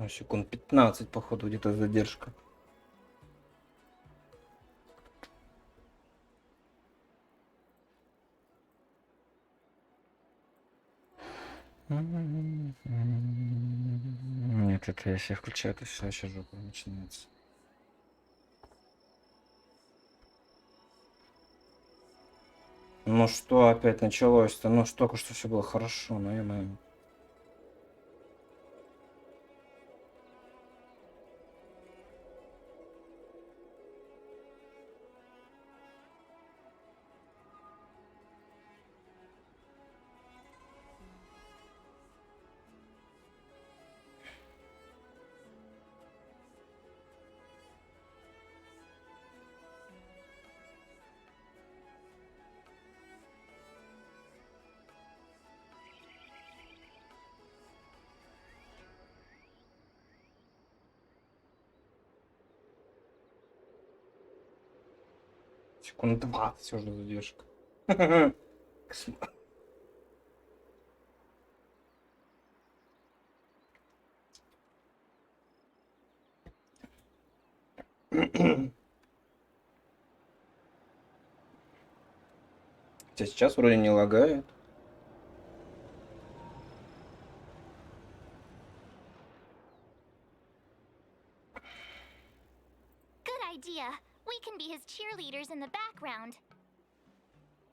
Секунд 15, походу, где-то задержка. Нет, это если я включаю, то все, сейчас жопа начинается. Ну что опять началось-то? Ну, только что все было хорошо, но я мою. Секунд 20 уже задержка. Хотя сейчас вроде не лагает. Good idea. We can be his cheerleaders in the background.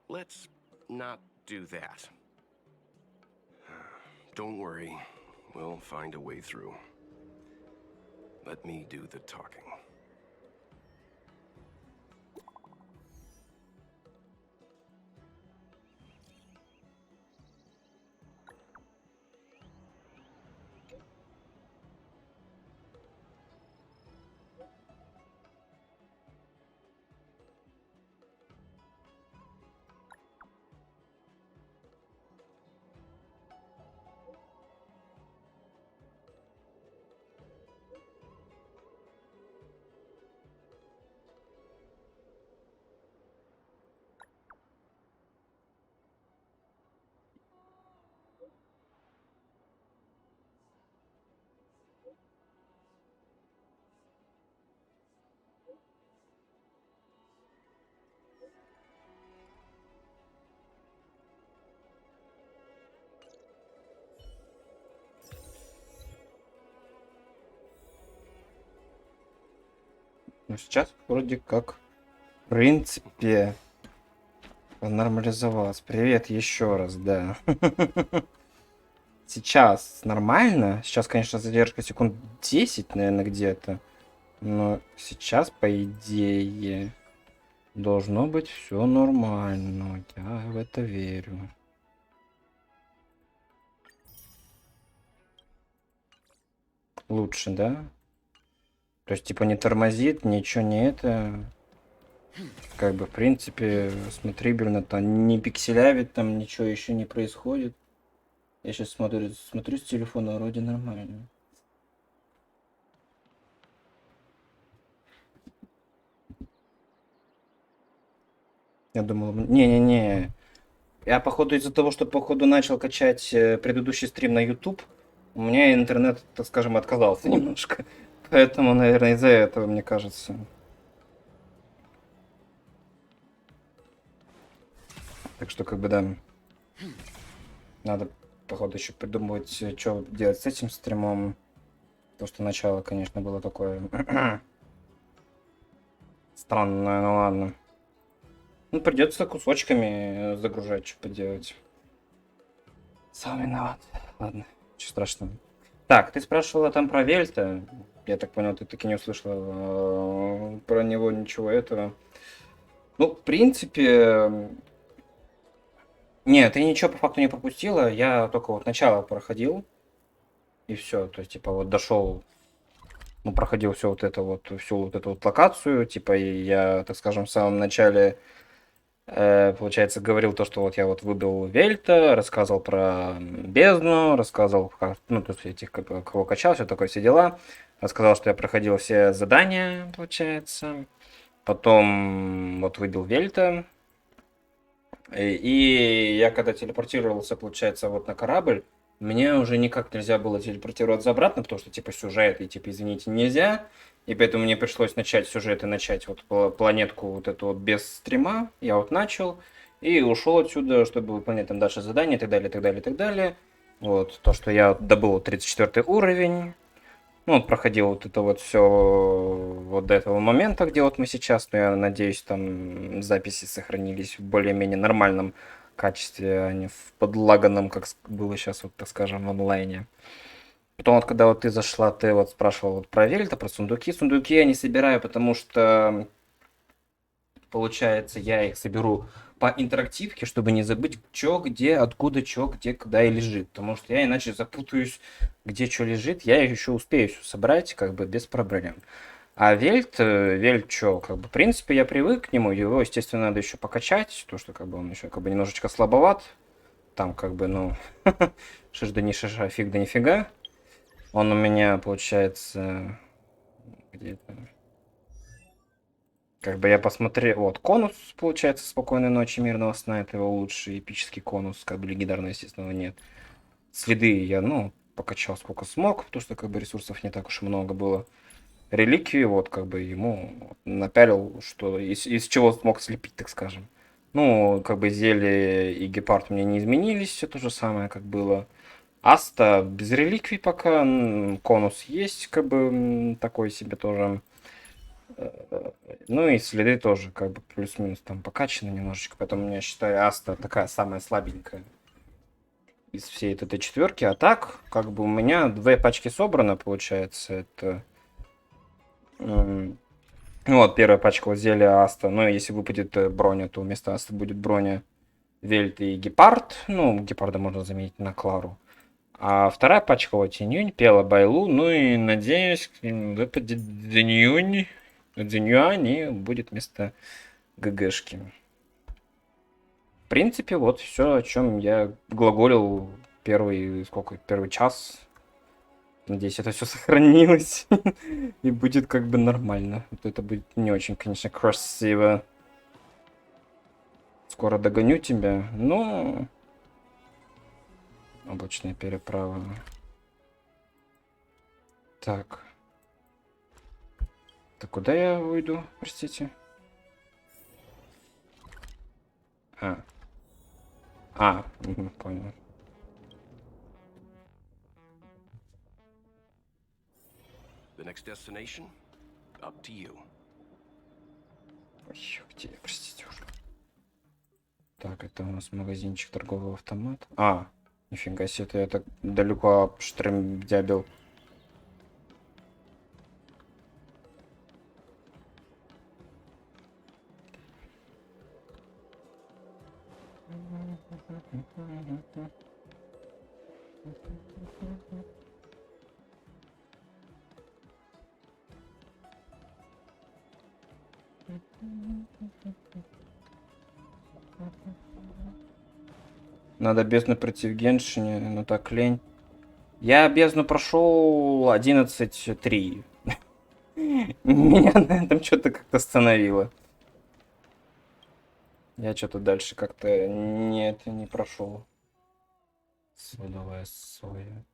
Let's not do that. Don't worry. We'll find a way through. Let me do the talking. Ну сейчас вроде как, в принципе, нормализовалось. Привет еще раз, да. Сейчас нормально. Сейчас, конечно, задержка секунд 10, наверное, где-то. Но сейчас, по идее, должно быть все нормально. Я в это верю. Лучше, да? То есть, типа, не тормозит, ничего не это. Как бы, в принципе, смотрибельно, там не пикселявит, там ничего еще не происходит. Я сейчас смотрю с телефона, вроде нормально. Я думал, не-не-не. Я, походу, из-за того, что, походу, начал качать предыдущий стрим на YouTube, у меня интернет, так скажем, отказался немножко. Поэтому, наверное, из-за этого, мне кажется. Так что, как бы, да. Надо, походу, еще придумывать, что делать с этим стримом. Потому что начало, конечно, было такое странное, ну ладно. Ну, придется кусочками загружать, что поделать. Сам виноват. Ладно, ничего страшного. Так, ты спрашивала там про Вельта. Я так понял, ты таки не услышала про него ничего этого. Ну, в принципе... Нет, ты ничего по факту не пропустила. Я только вот начало проходил. И все. То есть, типа, вот дошел... Ну, проходил всю вот эту вот локацию. Типа, и я, так скажем, в самом начале Получается, говорил то, что вот я вот выбил Вельта, рассказывал про бездну, рассказывал, ну, то есть этих, кого качал, все такое, все дела. Рассказал, что я проходил все задания, получается. Потом вот выбил Вельта. И я когда телепортировался, получается, вот на корабль, мне уже никак нельзя было телепортироваться обратно, потому что, типа, сюжет, и, типа, извините, нельзя. И поэтому мне пришлось начать сюжет и начать вот планетку вот эту вот без стрима. Я вот начал и ушел отсюда, чтобы выполнять там дальше задания и так далее, и так далее, и так далее. Вот, то, что я добыл 34 уровень. Ну, вот проходил вот это вот все вот до этого момента, где вот мы сейчас, но я надеюсь, там записи сохранились в более-менее нормальном качестве, а не в подлаганном, как было сейчас, вот так скажем, в онлайне. Потом вот, когда вот ты зашла, ты вот спрашивал вот про Вельта, про сундуки. Сундуки я не собираю, потому что, получается, я их соберу по интерактивке, чтобы не забыть, что, где, откуда, что, где, когда и лежит. Потому что я иначе запутаюсь, где что лежит. Я еще успею все собрать, как бы без проблем. А Вельт что, как бы, в принципе, я привык к нему. Его, естественно, надо еще покачать, то, что, как бы, он еще, как бы, немножечко слабоват. Там, как бы, ну, шиш да не шиш, а фиг да нифига. Он у меня, получается, где-то... Как бы я посмотрел... Вот, конус, получается, спокойной ночи, мирного сна. Это его лучший эпический конус. Как бы легендарного, естественно, нет. Следы я, ну, покачал сколько смог, потому что, как бы, ресурсов не так уж и много было. Реликвии, вот, как бы, ему напялил, что из чего смог слепить, так скажем. Ну, как бы, зелье и гепард мне не изменились, все то же самое, как было. Аста без реликвий пока, конус есть, как бы, такой себе тоже. Ну и следы тоже, как бы, плюс-минус там покачаны немножечко, поэтому я считаю, Аста такая самая слабенькая из всей этой четверки. А так, как бы, у меня две пачки собрано, получается, это... Ну вот, первая пачка вот зелья Аста. Но если выпадет броня, то вместо Аста будет броня Вельт и Гепард. Ну, Гепарда можно заменить на Клару. А вторая пачка вот Тинюнь, Пела Байлу. Ну и надеюсь, выпадет Динюнь. Динюань и будет вместо ГГшки. В принципе, вот все, о чем я глаголил первый час. Надеюсь, это все сохранилось и будет как бы нормально. Вот это будет не очень, конечно, красиво. Скоро догоню тебя, но... Облачная переправа. Так. Так куда я уйду, простите? Понял. The next destination, up to you. Ой, где я, простите уже. Так, это у нас магазинчик торгового автомата. А, нифига себе, это я так далеко обштремдябил. Надо бездну пройти в Геншине, но так лень. Я бездну прошел 11.3. Меня на этом что-то как-то остановило. Я что-то дальше как-то не прошел. Содовая соя.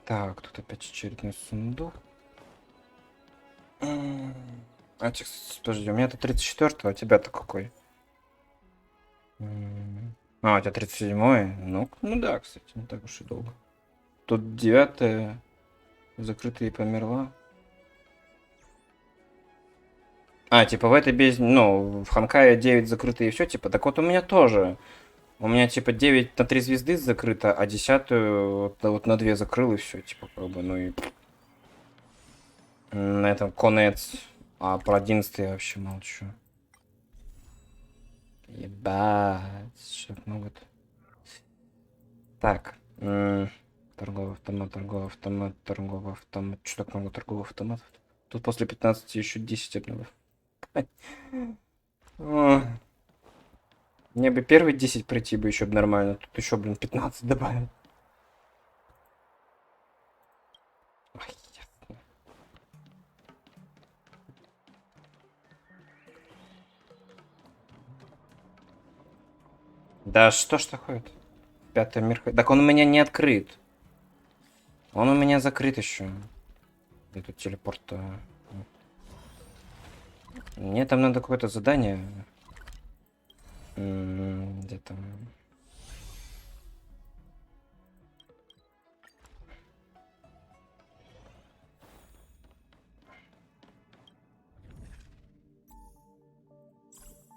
Так, тут опять очередной сундук. Подожди, у меня-то 34-го, а у тебя-то какой? А, у тебя 37-й? Ну да, кстати, не так уж и долго. Тут 9-е, закрытая и померла. А, типа в этой бездне, ну, в Ханкае 9 закрытые и все, типа, так вот у меня тоже. У меня типа 9 на 3 звезды закрыто, а 10-ю вот на 2 закрыл и все, типа, как бы, ну и на этом конец. А про 11 я вообще молчу. Ебать, что много-то. Так. Торговый автомат, торговый автомат, торговый автомат. Что так много торговых автоматов? Тут после 15 еще 10 обновов. О, мне бы первые 10 пройти бы еще бы нормально. Тут еще, блин, 15 добавил. Ой, ясно. Да что ж такое? Пятый мир. Так он у меня не открыт. Он у меня закрыт еще. Где тут телепорт? Мне там надо какое-то задание. Где там?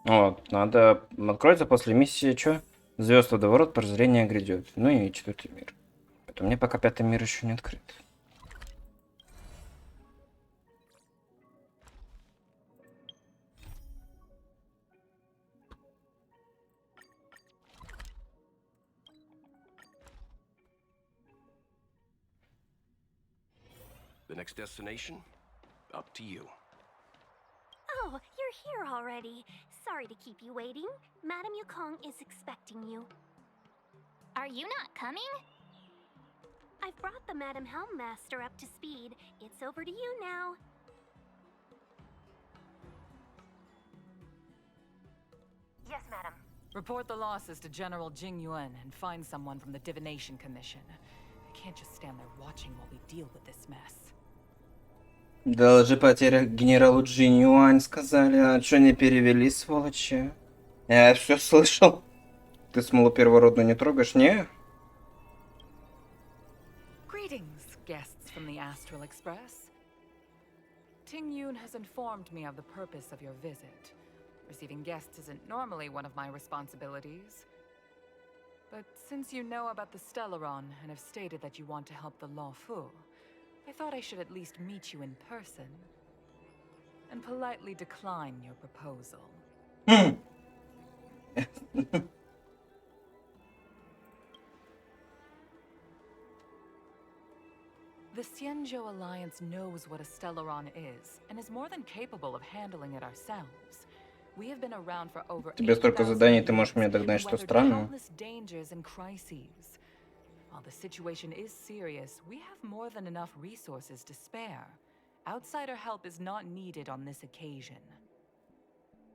Вот, надо... Откроется после миссии, что? Звезд водоворот, прозрение грядет. Ну и четвертый мир. Это у меня пока пятый мир еще не открыт. The next destination? Up to you. Oh, you're here already. Sorry to keep you waiting. Madame Yukong is expecting you. Are you not coming? I've brought the Madame Helmmaster up to speed. It's over to you now. Yes, madam. Report the losses to General Jing Yuan and find someone from the Divination Commission. I can't just stand there watching while we deal with this mess. Доложи потеря генералу Джин Юань, сказали. А что не перевели, сволочи? Я все слышал. Ты смолу первородную не трогаешь, не? Greetings, guests from the Astral Express. Ting Yun has informed me of the purpose of your visit. Receiving guests isn't normally one of my responsibilities. But since you know about the Stellaron and have stated that you want to help the Law Fu, I thought I should at least meet you in person and politely decline your proposal. The Xianzhou Alliance knows what a Stellaron is and is more than capable of handling it ourselves. We have been around for over Тебе столько 8,000 заданий, ты можешь years меня догнать, and что weathered странно? countless dangers and crises. While the situation is serious, we have more than enough resources to spare. Outsider help is not needed on this occasion.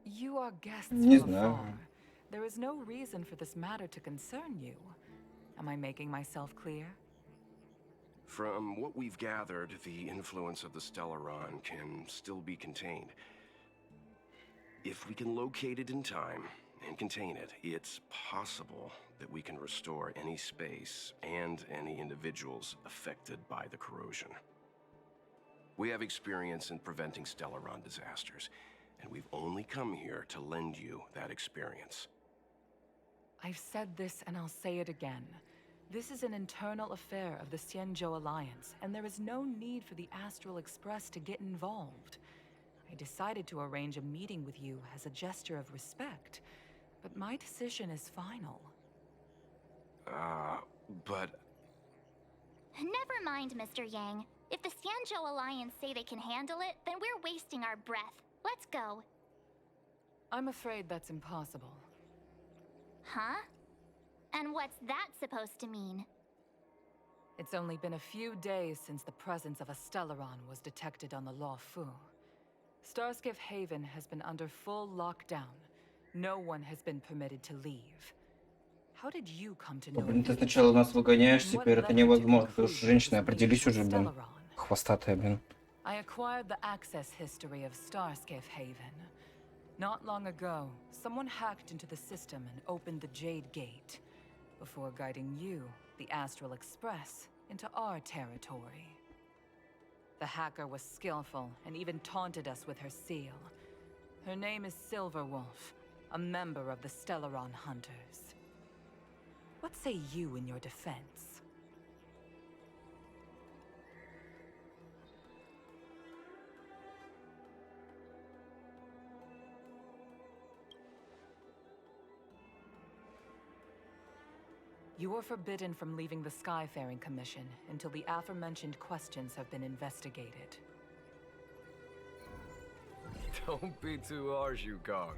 You are guests Не from знаю. afar. There is no reason for this matter to concern you. Am I making myself clear? From what we've gathered, the influence of the Stellaron can still be contained. If we can locate it in time and contain it, it's possible that we can restore any space and any individuals affected by the corrosion. We have experience in preventing Stellaron disasters, and we've only come here to lend you that experience. I've said this and I'll say it again. This is an internal affair of the Xianzhou Alliance, and there is no need for the Astral Express to get involved. I decided to arrange a meeting with you as a gesture of respect, but my decision is final. But... Never mind, Mr. Yang. If the Xianzhou Alliance say they can handle it, then we're wasting our breath. Let's go. I'm afraid that's impossible. Huh? And what's that supposed to mean? It's only been a few days since the presence of a Stellaron was detected on the Law Fu. Starskiff Haven has been under full lockdown. No one has been permitted to leave. How did you come to know Блин, of ты this сначала нас incident? выгоняешь, And what теперь это led you to невозможно. Ты уж conclude that женщина, this meeting определись was уже, блин. Stellaron? Хвостатая, блин. I acquired the access history of Starskiff Haven. Not long ago, someone hacked into the system and opened the Jade Gate, before guiding you, the Astral Express, into our territory. The hacker was skillful and even taunted us with her seal. Her name is Silverwolf, a member of the Stellaron Hunters. What say you in your defense? You are forbidden from leaving the Skyfaring Commission until the aforementioned questions have been investigated. Don't be too harsh, Yukong.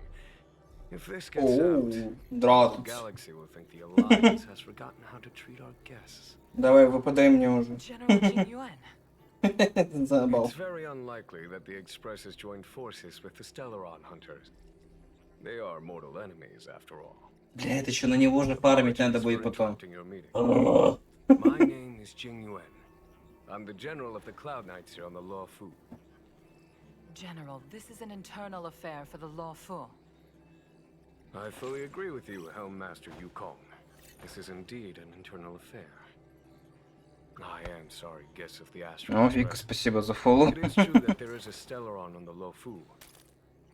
If this gets out, the дрот. whole galaxy will think the Alliance has forgotten how to treat our guests. Давай, выпадай мне уже. General Jing Yuan. Забал. It's very unlikely that the Express has joined forces with the Stellaron hunters. They are mortal enemies, after all. Бля, это еще на него же фармить надо будет потом. Interrupting your meeting. My name is Jing Yuan. I'm the general of the Cloud Knights here on the Law Fu. General, this is an internal affair for the Law Fu. I fully agree with you, Helm Master Yukong. This is indeed an internal affair. I am sorry, guests of the Astral О, Вика, Express. спасибо за фоллоу. It is true that there is a Stellaron on the Lo Fu,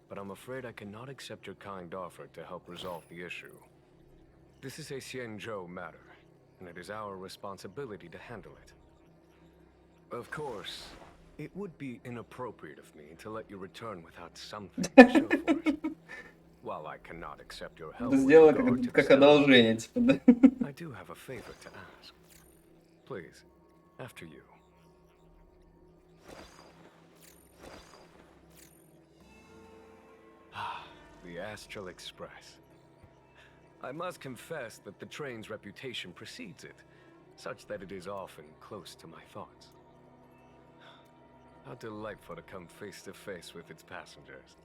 but I'm afraid I cannot accept your kind offer to help resolve the issue. This is a Xianzhou matter, and it is our responsibility to handle it. Of course, it would be inappropriate of me to let you return without something to show for it. While I cannot accept your help, Это with сделала regard to the как Stellaron, одолжение, типа, да? I do have a favor to ask. Please, after you. The Astral Express. I must confess that the train's reputation precedes it, such that it is often close to my thoughts. How delightful to come face to face with its passengers.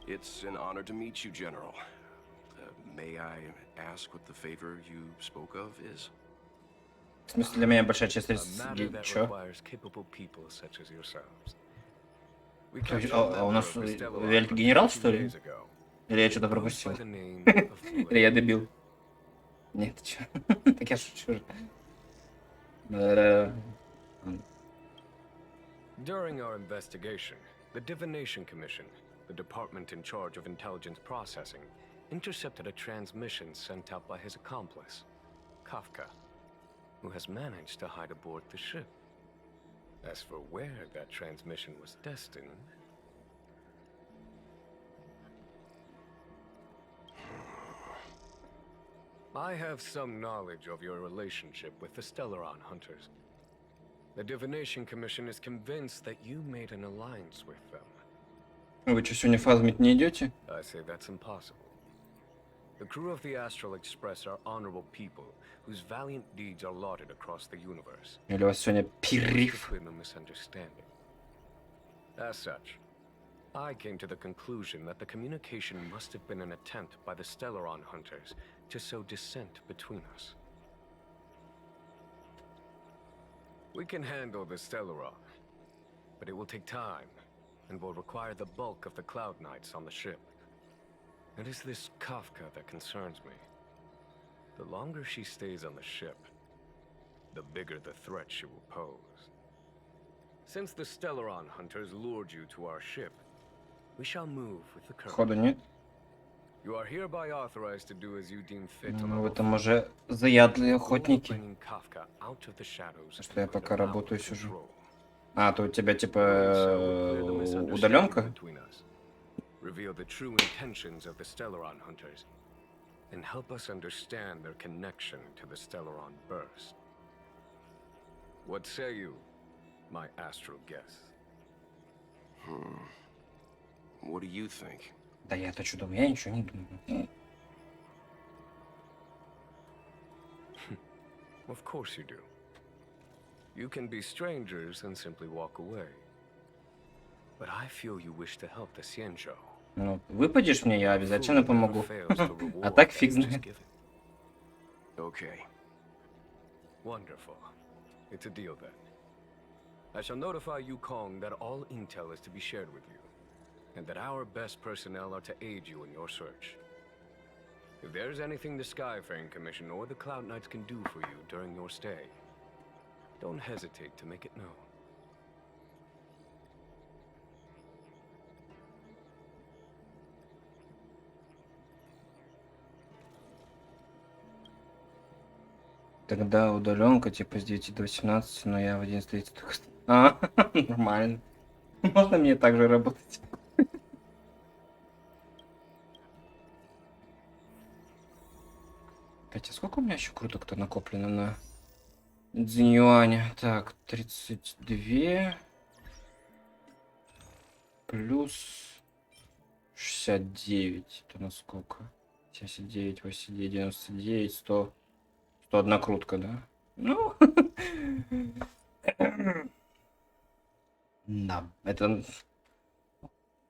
It's an honor to meet you, General. May I ask what the favor you spoke of is? В смысле, для меня большая честь A matter that Чё? requires capable people such as yourselves. We То есть, captured a а у member нас of the Stellar Вельт Army генерал, 2 что ли? days ago. Или я что-то Goes пропустил? by the name of Или я Blade. дебил? Нет, чё? Так я шучу же. Да-да-да. During our investigation, the Divination Commission, the department in charge of intelligence processing, intercepted a transmission sent out by his accomplice, Kafka, who has managed to hide aboard the ship. As for where that transmission was destined... I have some knowledge of your relationship with the Stellaron hunters. The Divination Commission is convinced that you made an alliance with them. Вы что, сегодня фазмить не идете? I say that's impossible. The crew of the Astral Express are honorable people whose valiant deeds are lauded across the universe. Или у вас сегодня There must перерыв? have been a misunderstanding. As such, I came to the conclusion that the communication must have been an attempt by the Stellaron hunters to sow dissent between us. We can handle the Stellaron, but it will take time and will require the bulk of the Cloud Knights on the ship. It is this Kafka that concerns me. The longer she stays on the ship, the bigger the threat she will pose. Since the Stellaron hunters lured you to our ship, we shall move with the Походу current. нет. You are hereby authorized to do as you deem fit to Ну, вы level там 4. уже заядлые The goal of охотники. bringing Kafka out of the shadows Что я and пока under our работаю, сижу. control. А, то у тебя типа Doing so will clear the misunderstanding удаленка? between us, reveal the true intentions of the Stellaron hunters, and help us understand their connection to the Stellaron burst. What say you, my astral guest? What do you think? Да я-то что думаю? Я ничего не думаю. Of course you do. You can be strangers and simply walk away. But I feel you wish to help the Xianzhou. Ну, выпадешь мне, я обязательно Fool never помогу. fails to А reward так that фиг which is знает. given. Okay. Wonderful. It's a deal then. I shall notify Yukong that all intel is to be shared with you, and that our best personnel are to aid you in your search. If there's anything the Skyfaring Commission or the Cloud Knights can do for you during your stay, don't hesitate to make it known. Тогда удаленка типа с 9 до 18, но я в 11:30 только... А, нормально. Можно мне так же работать? 35. А сколько у меня еще круток-то накоплено на Цзиньюаня? Так, 32 плюс 69. Это на сколько? 79, 89, 99, 100. 101 крутка, да? Ну, да, это...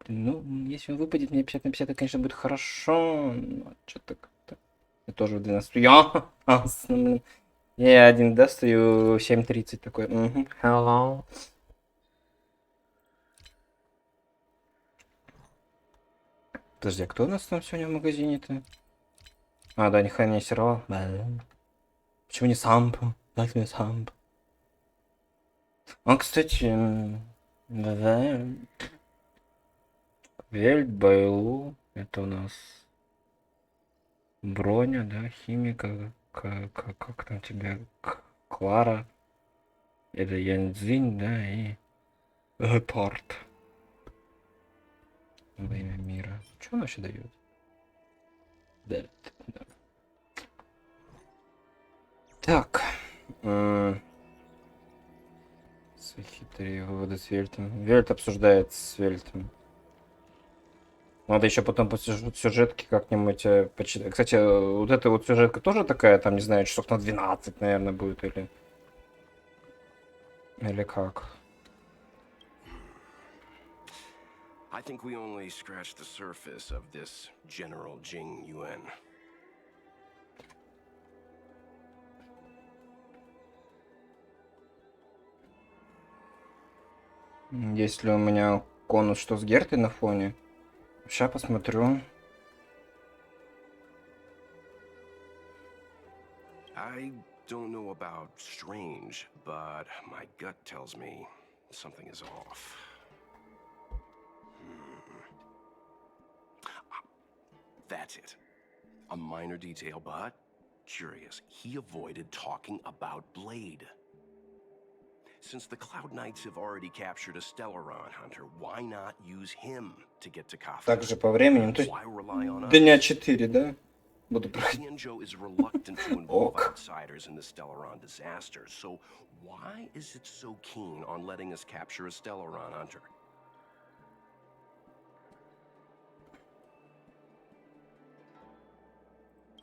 Ну, если он выпадет мне 50 на 50, это, конечно, будет хорошо. Но что-то как-то... Я тоже в 12. Я один достаю 7:30 такой. Hello. Подожди, а кто у нас там сегодня в магазине-то? А, да, нихуя не сервал. Почему не самп? Как мне самп? А, кстати, да, Вельт, Байлу. Это у нас Броня, да, химика. Как там тебя? Клара. Это Яньцзинь, да, и Гепард. Во имя мира. Что он вообще дает? Да. Так. Хитрые выводы с Вельтом. Вельт обсуждает с Вельтом. Надо еще потом по сюжетке как-нибудь почитать. Кстати, вот эта вот сюжетка тоже такая, там, не знаю, часов на 12, наверное, будет, или... Или как? I think we only scratched the surface of this General Jing Yuan. Есть ли у меня конус, что с Гертой на фоне? Сейчас посмотрю. I don't know about strange, but my gut tells me something is off. That's it. A minor detail, but curious. He avoided talking about Blade. Since the Cloud Knights have already captured a Stellaron hunter, why not use him to get to Kafka? Также по времени. То есть Why rely on us? дня 4, да? Буду проходить. Tianzhou is reluctant to involve outsiders in the Stellaron disaster, so why is it so keen on letting us capture a Stellaron hunter?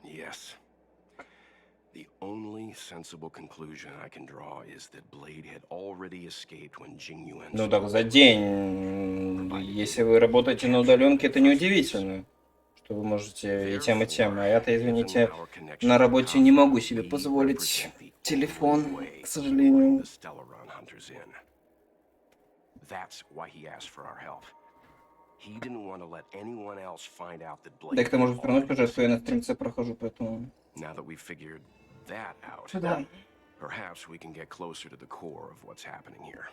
Yes. The only sensible conclusion I can draw is that Blade had already escaped when Jing Yuan... Ну так за день. Если вы работаете на удаленке, это неудивительно, что вы можете и тем, и тем. А я-то, извините, на работе не могу себе позволить телефон, к сожалению. Да и к тому же все равно уже, что я на стримце прохожу, поэтому... Да. Perhaps we can get closer to the core of what's happening here.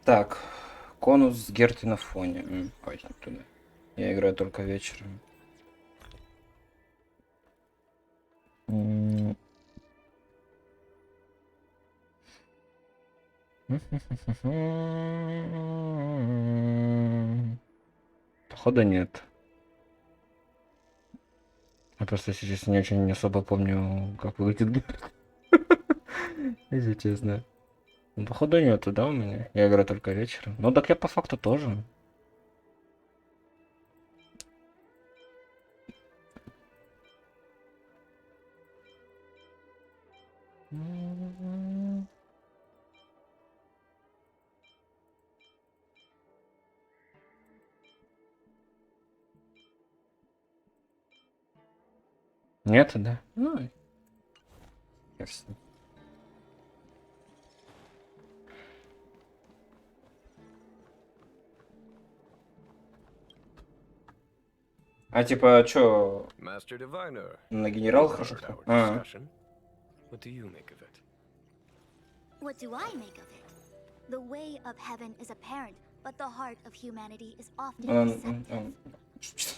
Так, конус с Герти на фоне. Ой, туда. Я играю только вечером. Походу нет. Я просто, если честно, не очень особо помню, как выглядит Герти. Если честно. Ну, походу нету, да, у меня? Я играю только вечером. Ну, так я по факту тоже. Нет, да? Ну, ясно. А типа, чё, Master Diviner. на генерал You've хорошо? heard our А, discussion. What do you make of it? What do I make of it? The way of heaven is apparent, but the heart of humanity is often deceptive.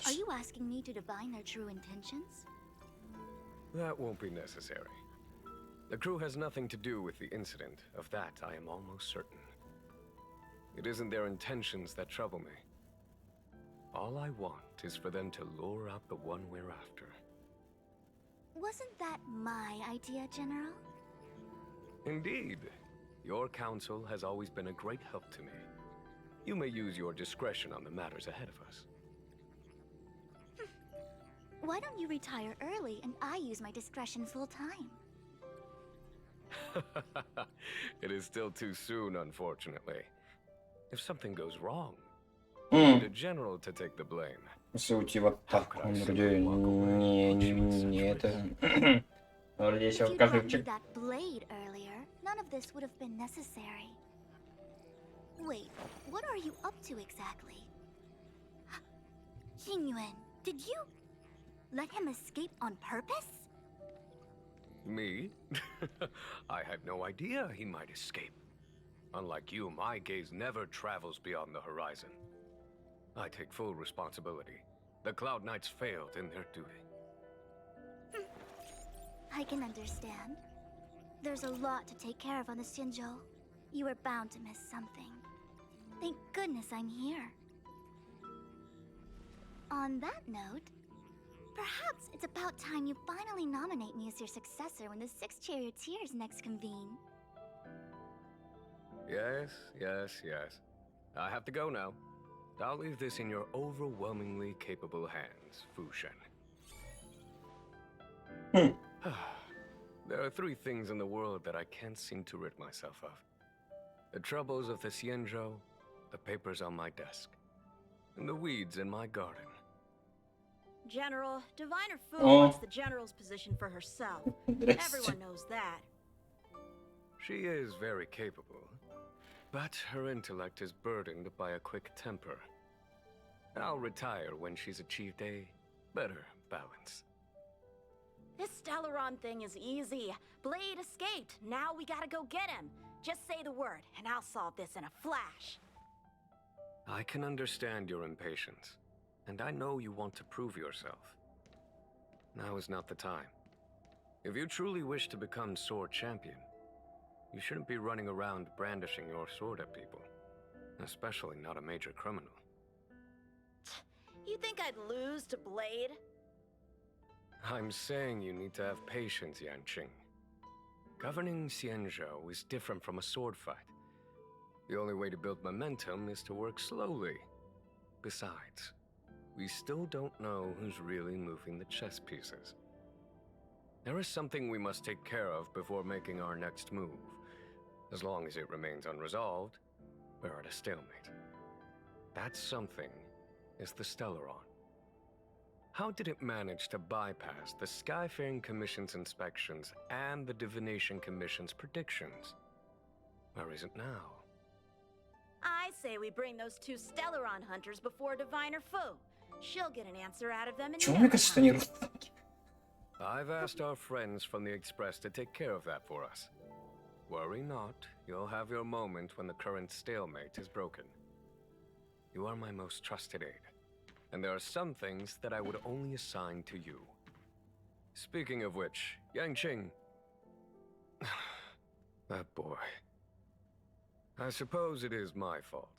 Are you asking me to divine their true intentions? That won't be necessary. The crew has nothing to do with the incident. Of that, I am almost certain. It isn't their intentions that trouble me. All I want is for them to lure out the one we're after. Wasn't that my idea, General? Indeed. Your counsel has always been a great help to me. You may use your discretion on the matters ahead of us. Why don't you retire early and I use my discretion full time? It is still too soon, unfortunately. If something goes wrong, М, we need a general to take the blame. Если уйти вот так, он вроде не это... Вроде If если you'd каждый brought me чек... that blade earlier, none of this would have been necessary. Wait, what are you up to exactly? Jingyuan, did you let him escape on purpose? Me? I had no idea he might escape. Unlike you, my gaze never travels beyond the horizon. I take full responsibility. The Cloud Knights failed in their duty. I can understand. There's a lot to take care of on the Xinzhou. You were bound to miss something. Thank goodness I'm here. On that note, perhaps it's about time you finally nominate me as your successor when the Six Charioteers next convene. Yes. I have to go now. I'll leave this in your overwhelmingly capable hands, Fu Shen. There are three things in the world that I can't seem to rid myself of. The troubles of the Xianzhou, the papers on my desk, and the weeds in my garden. General, Diviner Fu Oh. wants the General's position for herself. Здрасте. Everyone knows that. She is very capable, but her intellect is burdened by a quick temper. I'll retire when she's achieved a better balance. This Stellaron thing is easy. Blade escaped. Now we gotta go get him. Just say the word, and I'll solve this in a flash. I can understand your impatience, and I know you want to prove yourself. Now is not the time. If you truly wish to become sword champion, you shouldn't be running around brandishing your sword at people, especially not a major criminal. You think I'd lose to Blade? I'm saying you need to have patience, Yanqing. Governing Xianzhou is different from a sword fight. The only way to build momentum is to work slowly. Besides, we still don't know who's really moving the chess pieces. There is something we must take care of before making our next move. As long as it remains unresolved, we're at a stalemate. That something is the Stellaron. How did it manage to bypass the Skyfaring Commission's inspections and the Divination Commission's predictions? Where is it now? I say we bring those two Stellaron hunters before Diviner Fu. She'll get an answer out of them in Почему no мне кажется, что они time. родственники? I've asked our friends from the Express to take care of that for us. Worry not, you'll have your moment when the current stalemate is broken. You are my most trusted aide, and there are some things that I would only assign to you. Speaking of which, Yanqing... that boy. I suppose it is my fault.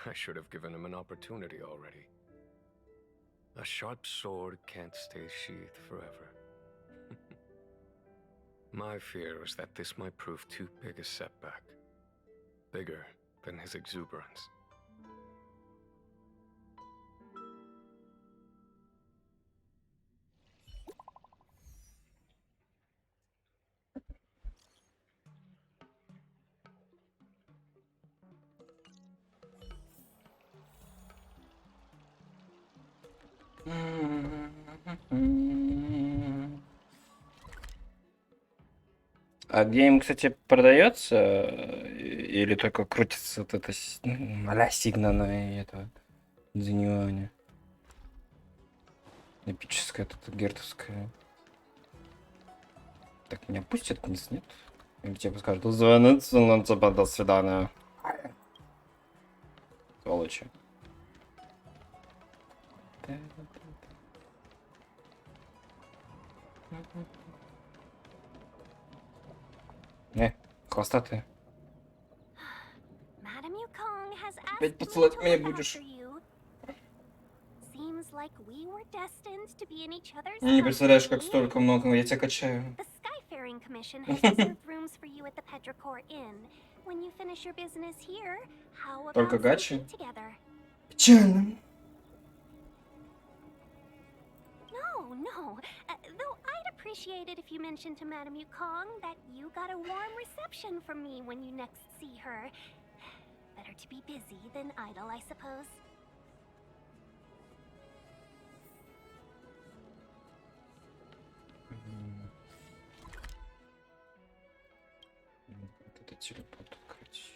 I should have given him an opportunity already. A sharp sword can't stay sheathed forever. My fear is that this might prove too big a setback. Bigger than his exuberance. А гейм, кстати, продается или только крутится вот это а-ля сигнальное этого Дзиньюаня? Эпическая тут гертовская. Так, меня пустят вниз, нет? Или тебе скажут, звонить, ну, типа, до свидания. Сволочи. Хвостатые. Madame Yukong has Опять me посылать to меня look будешь. after you. Seems like we were destined to be in each other's Не представляешь, как company. столько много, я тебя качаю. The Skyfaring Commission has reserved rooms for you at the Petrichor Inn. When you finish your business here, how Только about гачи? sleeping together? Печально. No. Though I'd appreciate it if you mentioned to Madame Yukong that you got a warm reception from me when you next see her. Better to be busy than idle, I suppose. Вот это телепорт открыть.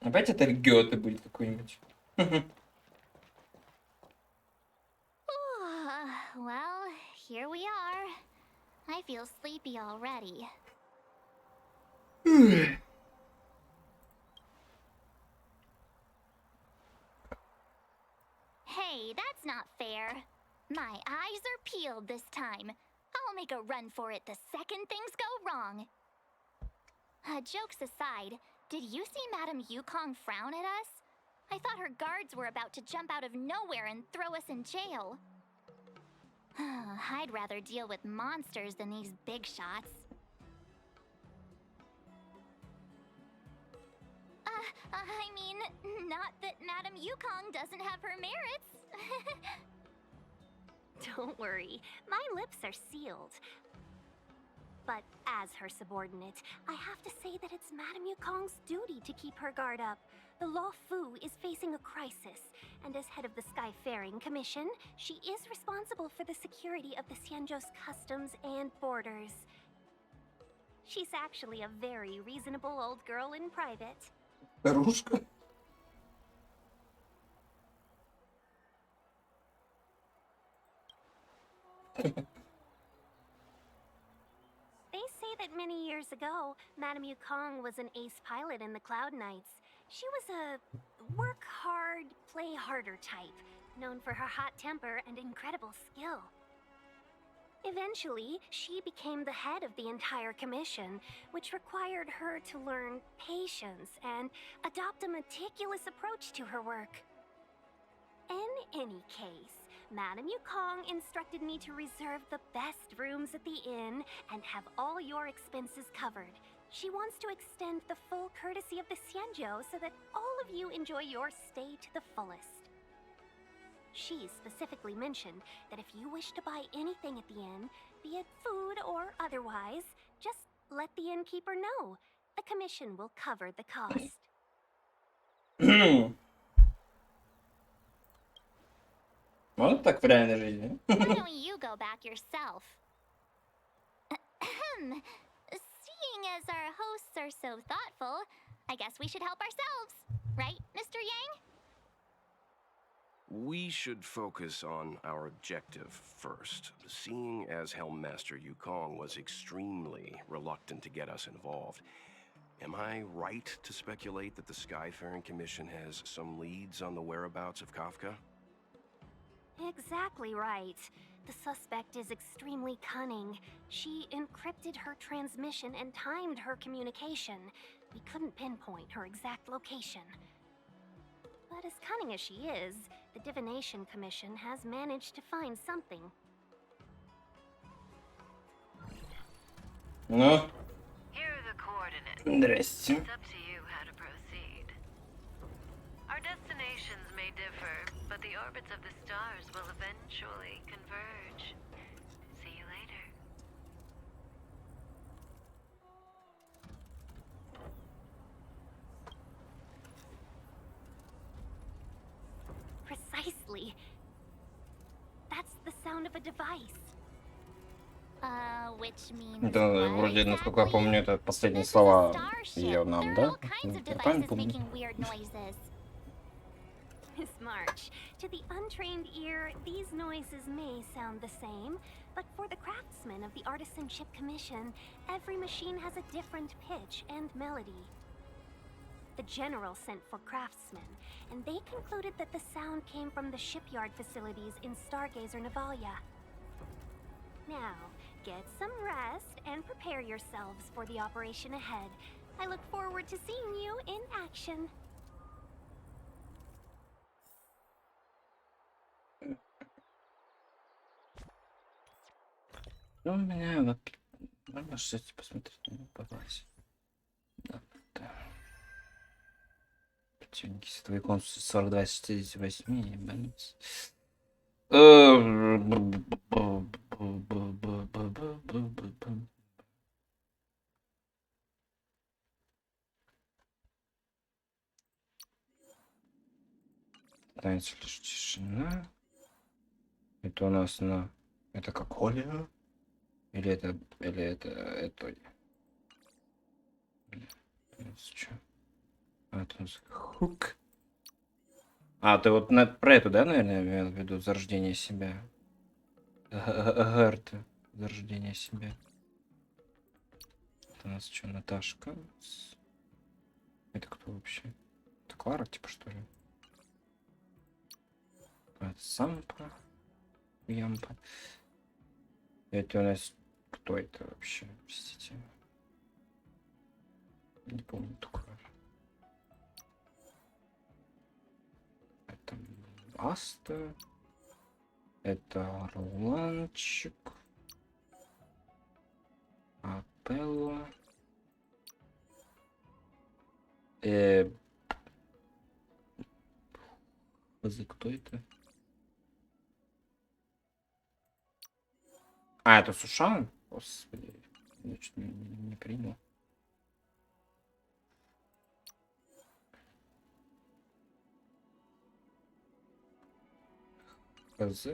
Опять это Гёте будет какой-нибудь. Well, here we are. I feel sleepy already. Hey, that's not fair. My eyes are peeled this time. I'll make a run for it the second things go wrong. Jokes aside, did you see Madame Yukong frown at us? I thought her guards were about to jump out of nowhere and throw us in jail. I'd rather deal with monsters than these big shots. I mean, not that Madame Yukong doesn't have her merits. Don't worry, my lips are sealed. But as her subordinate, I have to say that it's Madame Yukong's duty to keep her guard up. The Law Fu is facing a crisis, and as head of the Skyfaring Commission, she is responsible for the security of the Xianzhou's customs and borders. She's actually a very reasonable old girl in private. Старушка. They say that many years ago, Madame Yukong was an ace pilot in the Cloud Knights. She was a work hard, play harder type, known for her hot temper and incredible skill. Eventually, she became the head of the entire commission, which required her to learn patience and adopt a meticulous approach to her work. In any case, Madame Yukong instructed me to reserve the best rooms at the inn and have all your expenses covered. She wants to extend the full courtesy of the Xianzhou so that all of you enjoy your stay to the fullest. She specifically mentioned that if you wish to buy anything at the inn, be it food or otherwise, just let the innkeeper know. The commission will cover the cost. Вот так в реальной жизни. Why don't you go back yourself? Seeing as our hosts are so thoughtful, I guess we should help ourselves. Right, Mr. Yang? We should focus on our objective first. Seeing as Helmmaster Yukong was extremely reluctant to get us involved, am I right to speculate that the Skyfaring Commission has some leads on the whereabouts of Kafka? Exactly right. The suspect is extremely cunning. She encrypted her transmission and timed her communication. We couldn't pinpoint her exact location. But as cunning as she is, the Divination Commission has managed to find something. Ну, Here are the coordinates. здрасте. It's up to you how to proceed. Our destinations may differ, but the orbits of the stars will eventually converge. See you later. Precisely. That's the sound of a device. Which means Это what вроде, насколько я exactly? помню, это последние This is a слова starship. ее нам, There are да? all kinds of Я правильно devices помню? making weird noises. Miss March, to the untrained ear, these noises may sound the same, but for the craftsmen of the Artisanship Commission, every machine has a different pitch and melody. The General sent for craftsmen, and they concluded that the sound came from the shipyard facilities in Stargazer Navalia. Now, get some rest and prepare yourselves for the operation ahead. I look forward to seeing you in action. Ну, у меня вот... Можно что-то посмотреть на него, погладить. Да, да. Противники световой консульства 42 из 68, ебануться. Станется лишь тишина. Это у нас на... Это как Оля? Или это... Или это... Что? А, это у нас хук. А, ты вот про эту, да, наверное, имел в виду зарождение себя? Гарта. Зарождение себя. Это у нас что, Наташка? Это кто вообще? Это Клара, типа, что ли? А, это Сампа. Ямпа. Это у нас... Кто это вообще? Простите. Не помню такое. Это Аста. Это Роланчик. Апелла. Кто это? А, это Сушан? Господи. Я чуть не принял. Хз.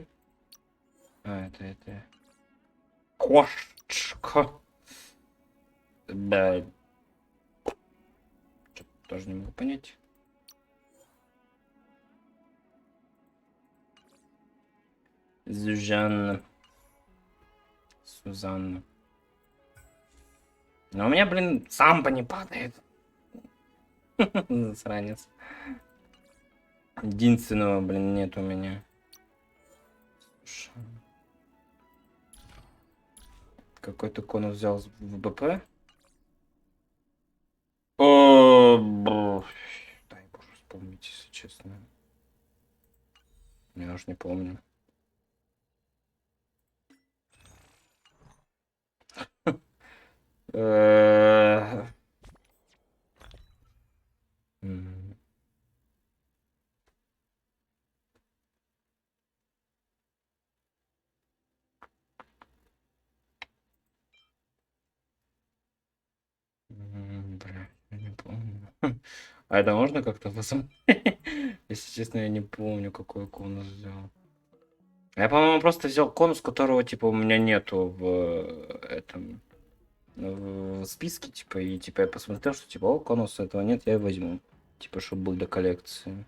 А, это... Кошечка. Да. Что-то тоже не могу понять. Зюжанна. Сузанна. Но у меня, блин, сампа не падает. Засранец. Единственного, блин, нет у меня. Какой-то конус взял в БП. О, дай боже вспомнить, если честно. Я уж не помню. Бля, я не помню. А это можно как-то посмотреть? Если честно, я не помню, какой конус взял. Я, по-моему, просто взял конус, которого, типа, у меня нету в этом... В списке, типа, и, типа, я посмотрел, что, типа, о, конуса этого нет, я и возьму. Типа, чтобы был для коллекции.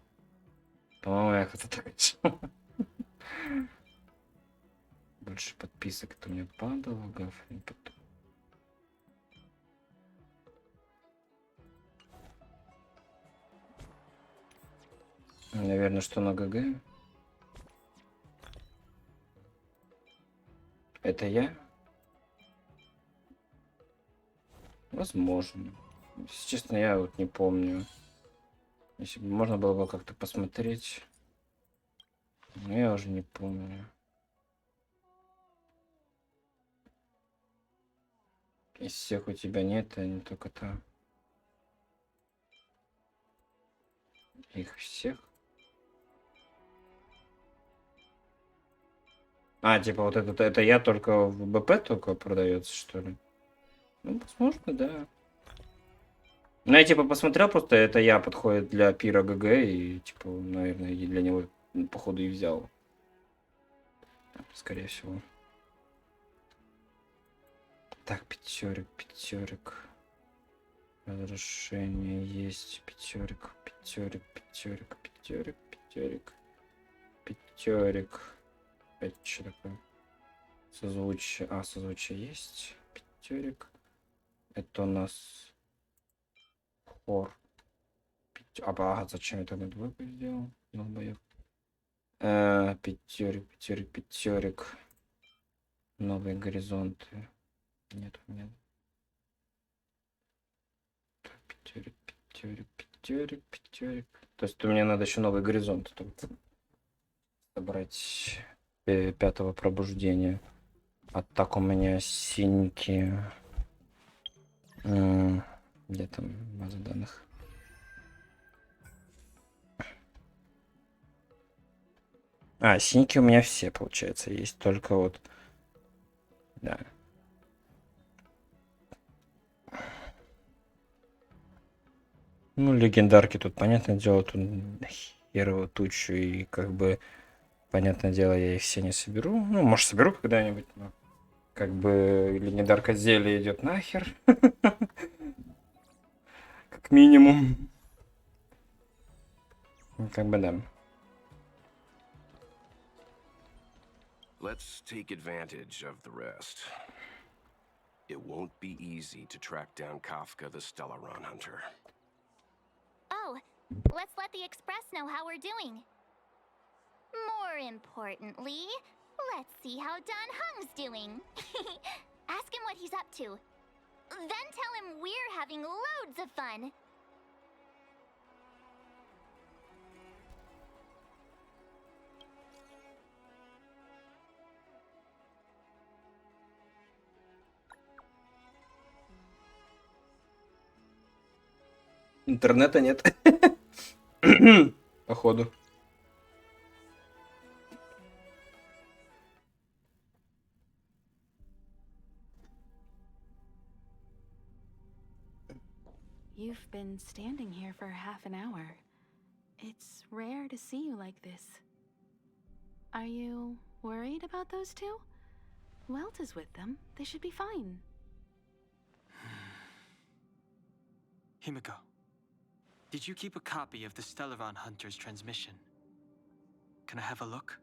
По-моему, я как-то так решил. Больше подписок-то мне падало, гаф, не потом. Наверное, что на ГГ? Это я? Возможно. Если честно, я вот не помню. Если бы можно было бы как-то посмотреть. Но я уже не помню. Из всех у тебя нет, а не только там. Их всех? А, типа вот это я только в БП только продается, что ли? Ну, возможно, да. Ну, я типа посмотрел, просто это я подходит для пира ГГ, и типа, наверное, и для него, походу, и взял. Скорее всего. Так, пятерик. Разрушение есть. Пятерик. Это что такое? Созвучие. А, созвучие есть. Пятерик. Это у нас хор. Ага, зачем я тогда двойку сделал? Долбоёб. Пятерик. Новые горизонты. Нет, нет. Пятерик, пятерик, пятерик, пятерик. То есть мне надо еще новый горизонт собрать 5-го пробуждения. А так у меня синьки. Где там база данных? А, синьки у меня все, получается, есть. Только вот... Да. Ну, легендарки тут, понятное дело, тут херово тучу. И как бы, понятное дело, я их все не соберу. Ну, может, соберу когда-нибудь, но... Как бы легендарка зелья идет нахер. Как минимум. Как бы да. Let's take advantage of the rest. It won't be easy to track down Kafka the Stellaron Hunter. Oh, let's let the Express know how we're doing. More importantly, let's see how Don Hung's doing. Ask him what he's up to. Then tell him we're having loads of fun. Интернета нет. Походу. You've been standing here for half an hour. It's rare to see you like this. Are you worried about those two? Welt is with them. They should be fine. Himiko, did you keep a copy of the Stellaron Hunter's transmission? Can I have a look?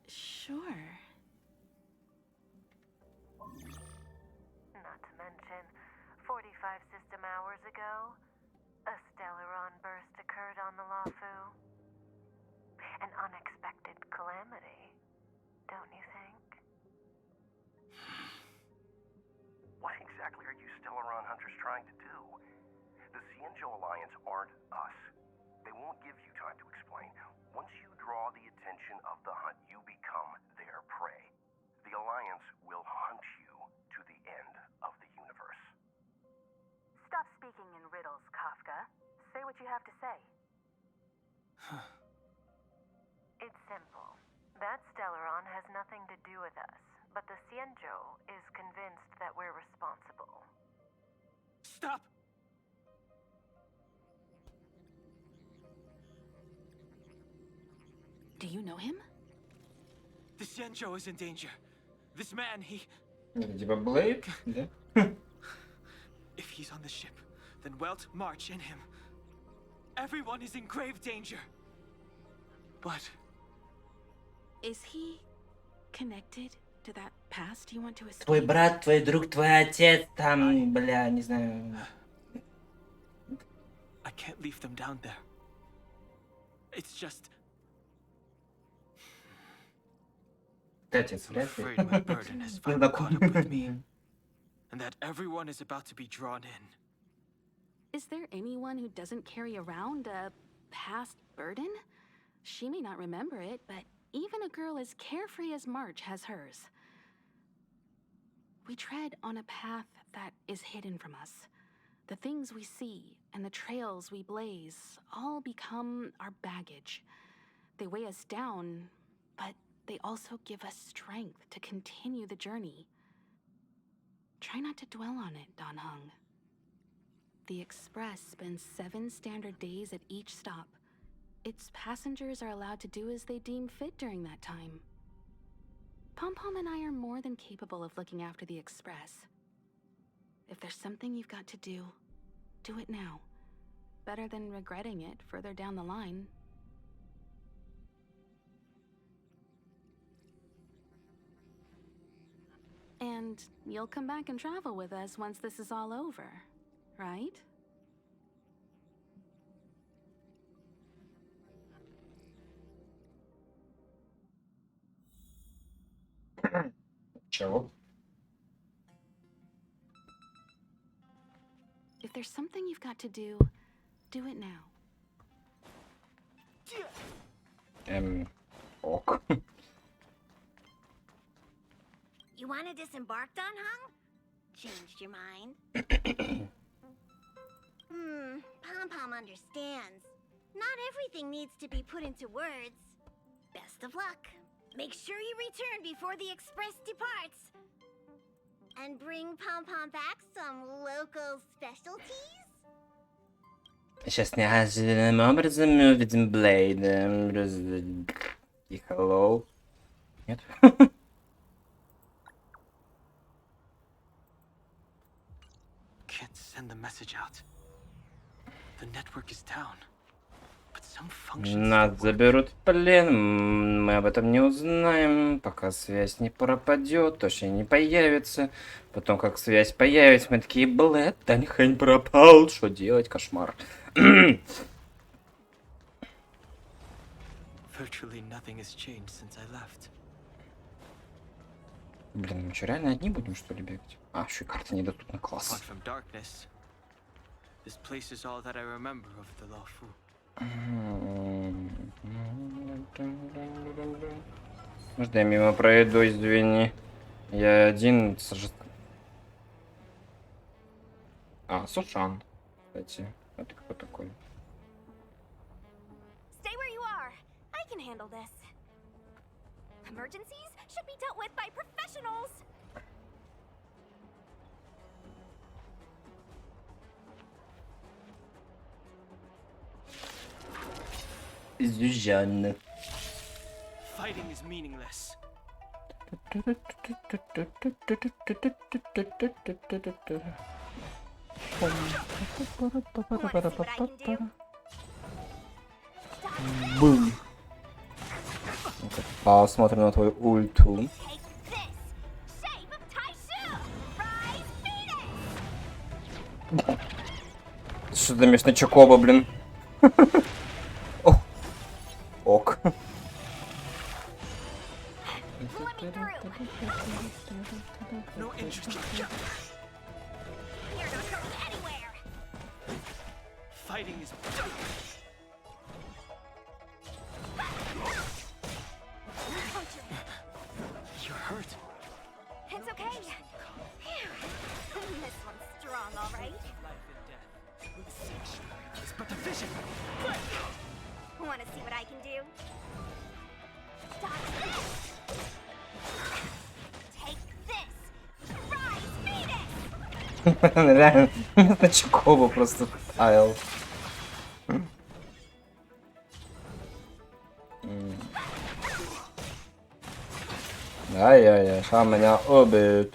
Sure. Not to mention, 45 system hours ago, a Stellaron burst occurred on the Lafu. An unexpected calamity, don't you think? What exactly are you Stellaron Hunters trying to do? The Xianzhou Alliance aren't us. They won't give you time to explain. Once you draw the attention of the hunt, you become their prey. The Alliance will hunt you to the end of the universe. Stop speaking in riddles, Kafka. Say what you have to say. It's simple. That Stellaron has nothing to do with us, but the Xianzhou is convinced that we're responsible. Stop! Do you know him? The Xianzhou is in danger. This man, Типа Блейд, да? if he's on the ship, then Welt, March, and him. Everyone is in grave danger. But Is he connected to that past you want to escape? Твой брат, твой друг, твой отец, там, бля, не знаю. I can't leave them down there. It's just Отец, I'm вряд afraid ли. my burden has finally caught up with me, and that everyone is about to be drawn in. Is there anyone who doesn't carry around a past burden? She may not remember it, but even a girl as carefree as March has hers. We tread on a path that is hidden from us. The things we see and the trails we blaze all become our baggage. They weigh us down, but they also give us strength to continue the journey. Try not to dwell on it, Don Hung. The Express spends 7 standard days at each stop. Its passengers are allowed to do as they deem fit during that time. Pom-Pom and I are more than capable of looking after the Express. If there's something you've got to do it now. Better than regretting it further down the line. And you'll come back and travel with us once this is all over, right? Чего? If there's something you've got to do it now. Ок. You want to disembark, Don Hung? Changed your mind? Pom Pom understands. Not everything needs to be put into words. Best of luck. Make sure you return before the express departs. And bring Pom Pom back some local specialties? Сейчас неожиданным образом мы увидим Блейда. И hello. Нет? Can't send the message out. The network is down. But some functions Нас still work. заберут в плен. Мы об этом не узнаем, пока связь не пропадет, точнее не появится. Потом, как связь появится, мы такие, Блэд, Даньхэнь пропал. Что делать? Кошмар. Virtually nothing has changed since I left. Блин, мы что, реально одни будем, что ли, бегать? А, еще и карта недоступна, Apart класс. from darkness, this place is all that I remember of the Lawfu. Может, я мимо пройду, извини. Я один А, Сушан, кстати. Это кто такой? Stay where you are. I can handle this. Emergencies should be dealt with by professionals. Зюзян. Fighting is meaningless. Бум. Посмотрим на твою ульту. Take this. Shape of Taishu. Rise Phoenix. Что за местный Чокоба, блин? О. Ок. Let me through. No interest in You're not going anywhere. fighting is. You're hurt. It's okay. Phew. This one's strong, all right. Life and death. It's but a vision. Want to see what I can do? Dodge this. Take this. Rise Phoenix. Реально, местный Чокоба просто ставил. Ай-яй-яй, сам меня убит.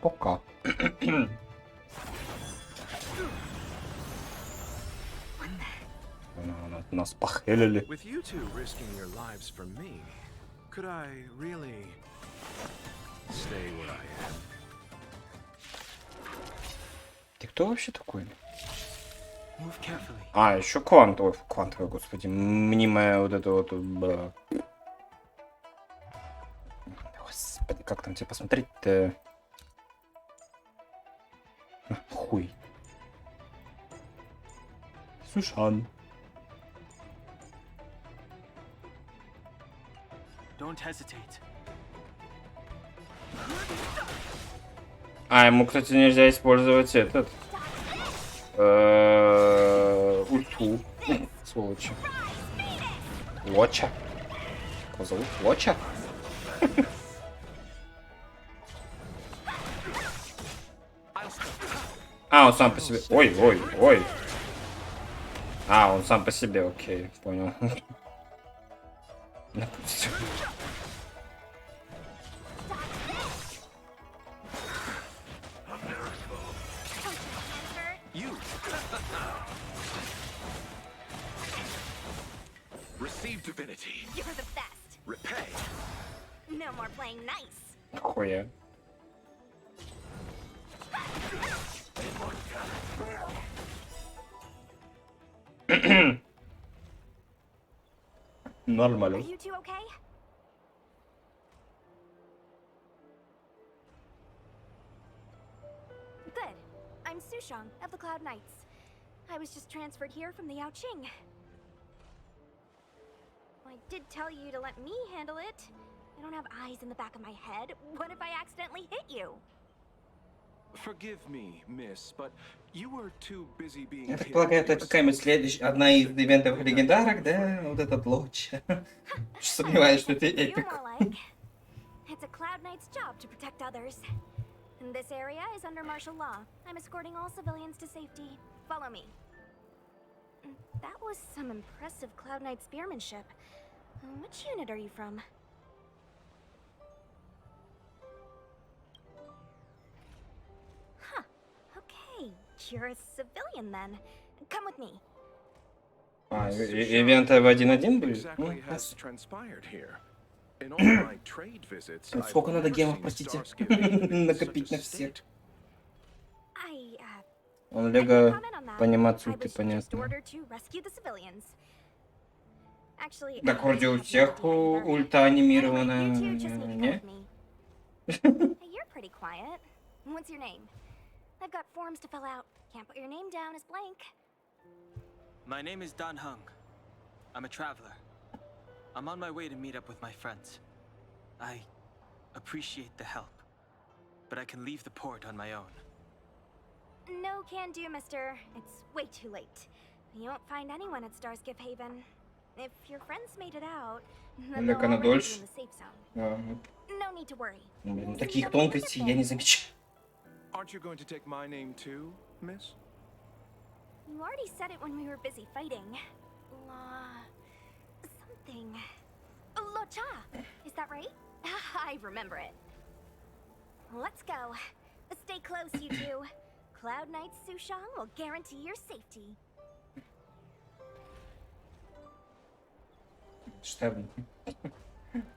Пока. Нас похилили. With you two risking your lives for me, could I really stay where I am? Ты кто вообще такой? Move carefully. А, еще квантовый, господи, мнимая вот это вот. Господи, как там тебе посмотреть-то? Хуй. Сушан. Don't hesitate. А, ему, кстати, нельзя использовать этот. Ульту. Сволочи. Лоча. Его зовут Лоча? А, он сам по себе. Ой, ой, ой. А, он сам по себе, окей, понял. Допустим. You! Receive divinity. You're the best. Repay. No more playing nice. Хуя. Are Нормально. you two okay? Good. I'm Sushang of the Cloud Knights. I was just transferred here from the Yaoqing. I did tell you to let me handle it. I don't have eyes in the back of my head. What if I accidentally hit you? Forgive me, miss, but you were too busy being Я так hit полагаю, это yourself. какая-нибудь следующая, одна из ивентов легендарок, да? Вот этот лоч. Сомневаюсь, что это You эпик. more like. It's a Cloud Knight's job to protect others. And this area is under martial law. I'm escorting all civilians to safety. Follow me. That was some impressive Cloud Knight spearmanship. Which unit are you from? Huh. Okay, you're a civilian then. Come with me. А, ивент в 1.1 будет? Exactly Ну, has transpired here. In all my trade visits, I've сколько надо never гемов, seen простите, Starscape Haven in накопить such на a всех. state. Он I can't Лего comment on that. по анимации I ты was just понятно. ordered to rescue the civilians. Actually, Так вроде I у have no всех idea either. ульта Anyway, анимирована, you two just need to come не? with me. Hey, you're pretty quiet. What's your name? I've got forms to fill out. Can't put your name down as blank. My name is Dan Hung. I'm a traveler. I'm on my way to meet up with my friends. I appreciate the help, but I can leave the port on my own. No can do, mister. It's way too late. You won't find anyone at Starscape Haven. If your friends made it out, then they'll Лека на already be дольше. in the safe zone. А, No need to worry. блин, See, таких don't worry тонкостей a я не bit. замечаю. Aren't you going to take my name too, miss? You already said it when we were busy fighting. Something. Locha! Is that right? I remember it. Let's go. Stay close, you two. Cloud Knight's Sushang will guarantee your safety. Масштабнее.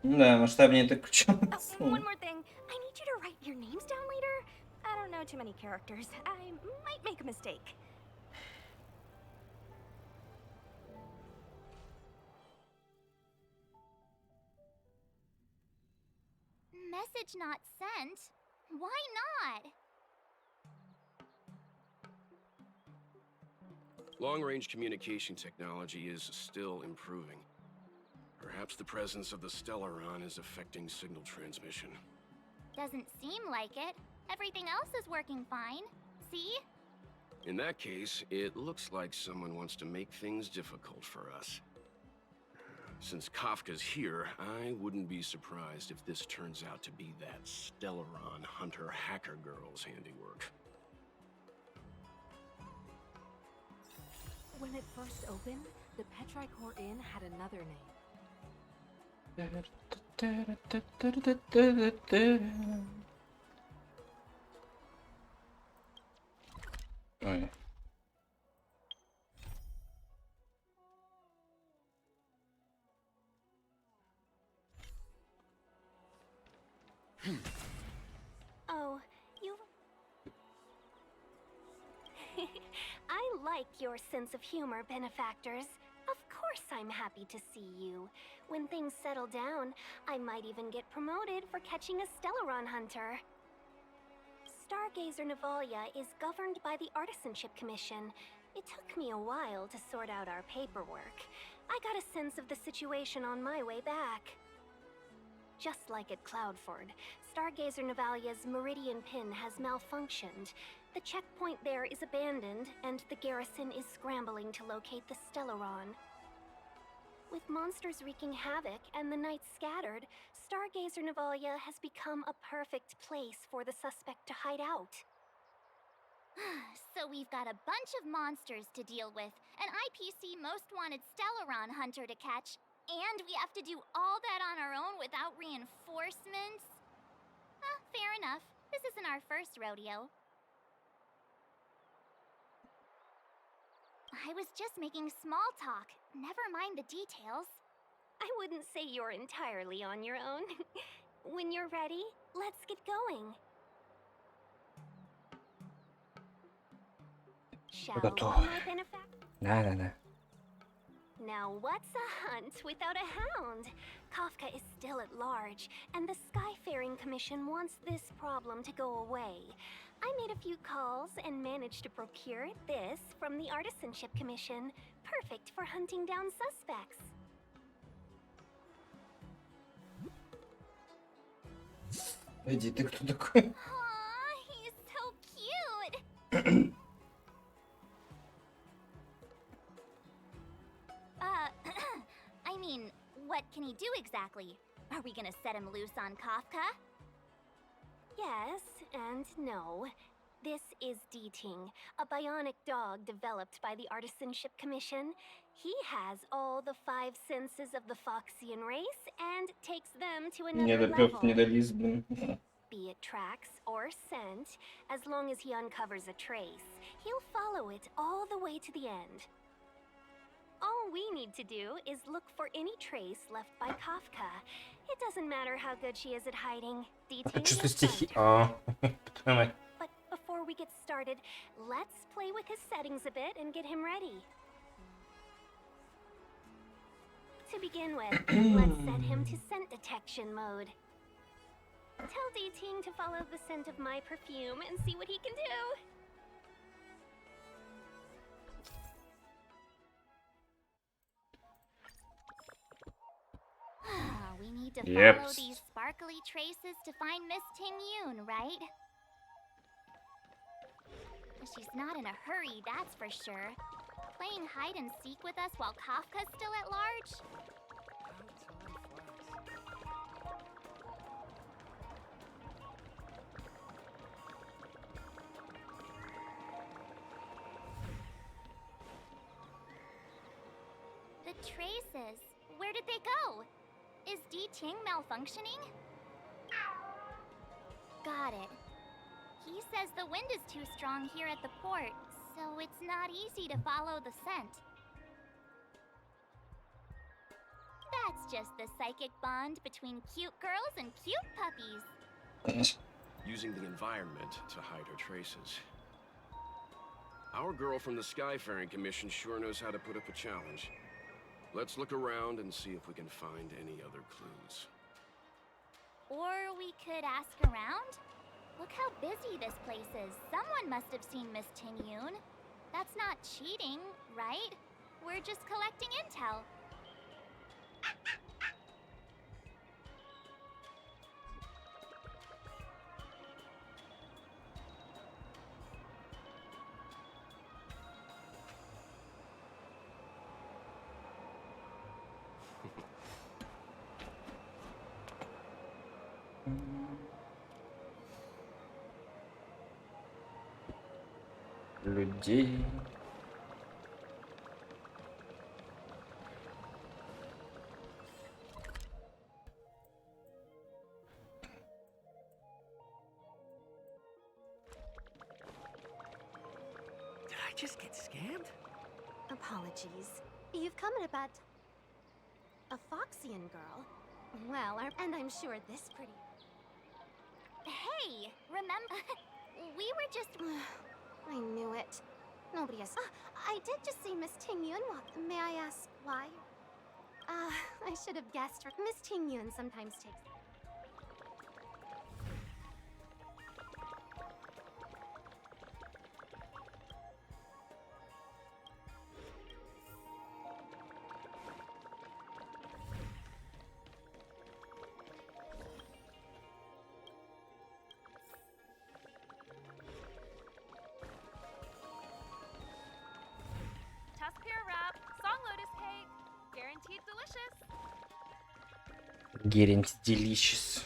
Ну да, масштабнее это ключом. Oh, one more thing. I need you to write your names down later. I don't know too many characters. I might make a mistake. Message not sent? Why not? Long-range communication technology is still improving. Perhaps the presence of the Stellaron is affecting signal transmission. Doesn't seem like it. Everything else is working fine. See? In that case, it looks like someone wants to make things difficult for us. Since Kafka's here, I wouldn't be surprised if this turns out to be that Stellaron hunter hacker girl's handiwork. When it first opened, the Petrichor Inn had another name. Ой. Oh, you... I like your sense of humor, benefactors. Of course I'm happy to see you. When things settle down, I might even get promoted for catching a Stellaron hunter. Stargazer Navalia is governed by the Artisanship Commission. It took me a while to sort out our paperwork. I got a sense of the situation on my way back. Just like at Cloudford, Stargazer Navalia's Meridian Pin has malfunctioned. The checkpoint there is abandoned, and the garrison is scrambling to locate the Stellaron. With monsters wreaking havoc and the night scattered, Stargazer Navalia has become a perfect place for the suspect to hide out. So we've got a bunch of monsters to deal with, an IPC most wanted Stellaron hunter to catch, and we have to do all that on our own without reinforcements? Fair enough. This isn't our first rodeo. I was just making small talk. Never mind the details. I wouldn't say you're entirely on your own. When you're ready, let's get going. Shall we, Готово. my benefactor? Да. Now what's a hunt without a hound? Kafka is still at large, and the Skyfaring Commission wants this problem to go away. I made a few calls and managed to procure this from the Artisanship Commission. Perfect for hunting down suspects. Иди, ты кто такой? Aw, he's so cute. I mean, what can he do exactly? Are we gonna set him loose on Kafka? Yes and no. This is D-Ting, a bionic dog developed by the Artisanship Commission. He has all the 5 senses of the Foxian race and takes them to another Недопёс, level. недолиз, блин. Be it tracks or scent, as long as he uncovers a trace, he'll follow it all the way to the end. All we need to do is look for any trace left by Kafka. It doesn't matter how good she is at hiding. D-Ting Чувствую will стихи. find her. Понимаю. But before we get started, let's play with his settings a bit and get him ready. To begin with, let's set him to scent detection mode. Tell D-Ting to follow the scent of my perfume and see what he can do. We need to Yep. follow these sparkly traces to find Miss Ting-Yun, right? She's not in a hurry, that's for sure. Playing hide and seek with us while Kafka's still at large? The traces, where did they go? Is D-Ting malfunctioning? Got it. He says the wind is too strong here at the port, so it's not easy to follow the scent. That's just the psychic bond between cute girls and cute puppies. Using the environment to hide her traces. Our girl from the Skyfaring Commission sure knows how to put up a challenge. Let's look around and see if we can find any other clues. Or we could ask around? Look how busy this place is. Someone must have seen Miss Ting-Yun. That's not cheating, right? We're just collecting intel. Людей. Did I just get scammed? Apologies. You've come at about a Foxian girl. Well, and I'm sure this pretty. Hey, remember? We were just... I knew it. Nobody has. I did just see Miss Ting-Yun walk. May I ask why? I should have guessed. Miss Ting-Yun sometimes takes. Tusk-pear wrap, song lotus cake, guaranteed delicious. Guaranteed delicious.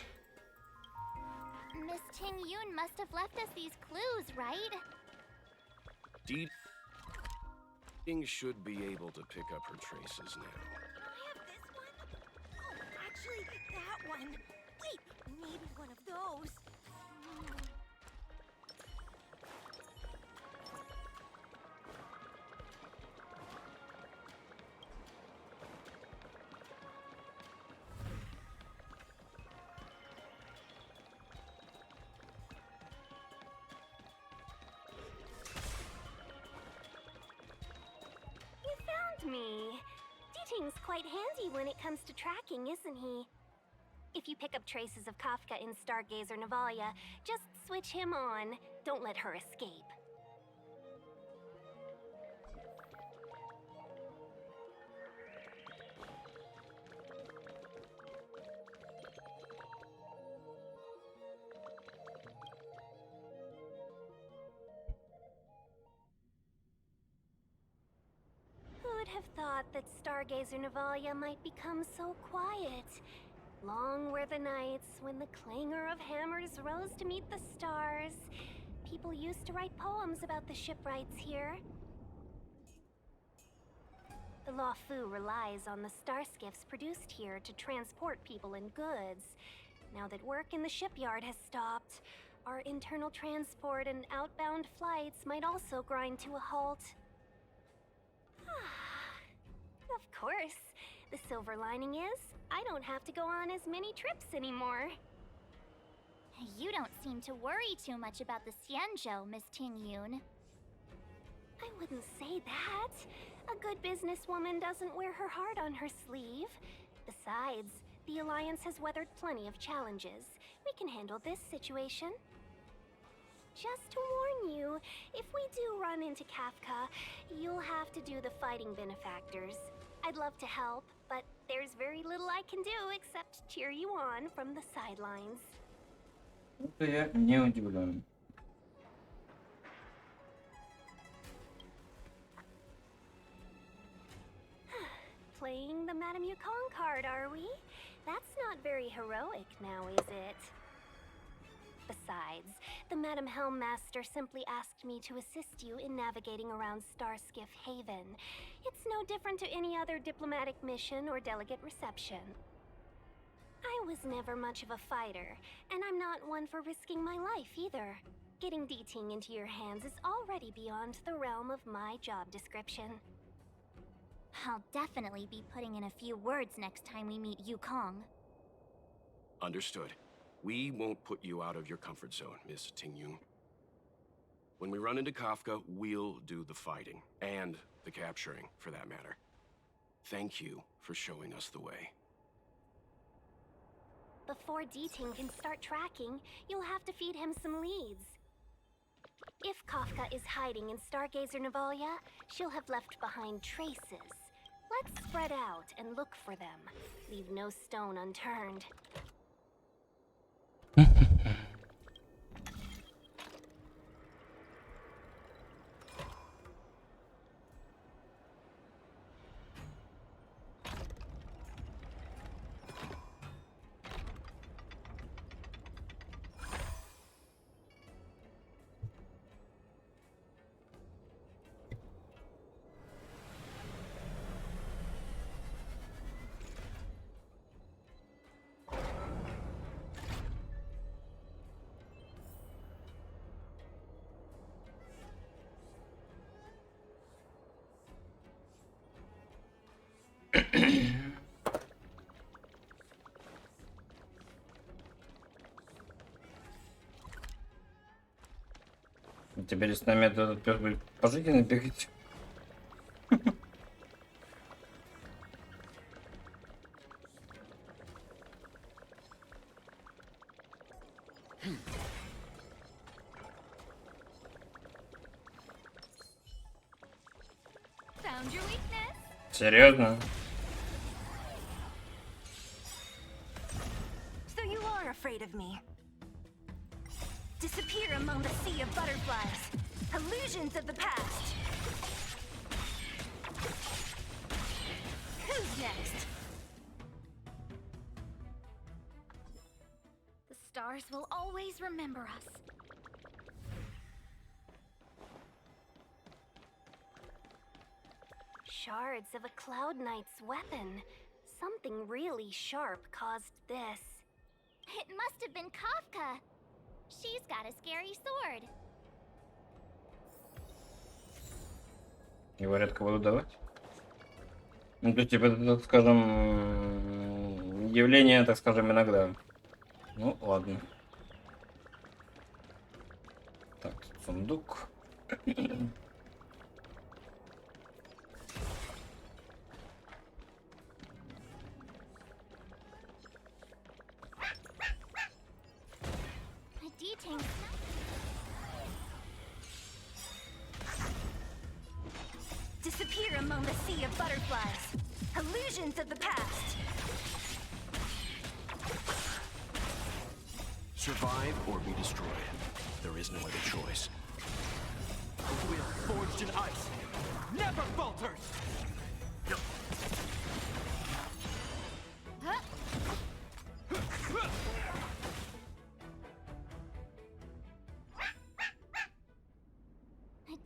Miss Ting-Yun must have left us these clues, right? Ting should be able to pick up her traces now. I have this one. Oh, actually, that one. Wait, maybe one of those. You found me. D-Ting's quite handy when it comes to tracking, isn't he? If you pick up traces of Kafka in Stargazer Navalia, just switch him on. Don't let her escape. Who'd have thought that Stargazer Navalia might become so quiet? Long were the nights when the clangor of hammers rose to meet the stars. People used to write poems about the shipwrights here. The Lawfu relies on the star skiffs produced here to transport people and goods. Now that work in the shipyard has stopped, our internal transport and outbound flights might also grind to a halt. Of course. The silver lining is, I don't have to go on as many trips anymore. You don't seem to worry too much about the Xianzhou, Miss Tingyun. I wouldn't say that. A good businesswoman doesn't wear her heart on her sleeve. Besides, the Alliance has weathered plenty of challenges. We can handle this situation. Just to warn you, if we do run into Kafka, you'll have to do the fighting benefactors. I'd love to help, but there's very little I can do except cheer you on from the sidelines. Это я не удивлен. Playing the Madame Yukong card, are we? That's not very heroic now, is it? Besides, the Madame Helmmaster simply asked me to assist you in navigating around Starskiff Haven. It's no different to any other diplomatic mission or delegate reception. I was never much of a fighter, and I'm not one for risking my life either. Getting D-Ting into your hands is already beyond the realm of my job description. I'll definitely be putting in a few words next time we meet Yukong. Understood. We won't put you out of your comfort zone, Miss Tingyun. When we run into Kafka, we'll do the fighting. And the capturing, for that matter. Thank you for showing us the way. Before D-Ting can start tracking, you'll have to feed him some leads. If Kafka is hiding in Stargazer Navalia, she'll have left behind traces. Let's spread out and look for them. Leave no stone unturned. Теперь с нами этот пес будет пожизненно бегать. Found your weakness. Серьезно? So you are afraid of me. Disappear among the sea of butterflies. Illusions of the past. Who's next? The stars will always remember us. Shards of a Cloud Knight's weapon. Something really sharp caused this. It must have been Kafka. She's got a scary sword. Его редко буду давать. Ну, то типа, это, так скажем, явление, так скажем, иногда. Ну, ладно. Так, тут сундук. butterflies. Illusions of the past. Survive or be destroyed. There is no other choice. A will forged in ice never falters!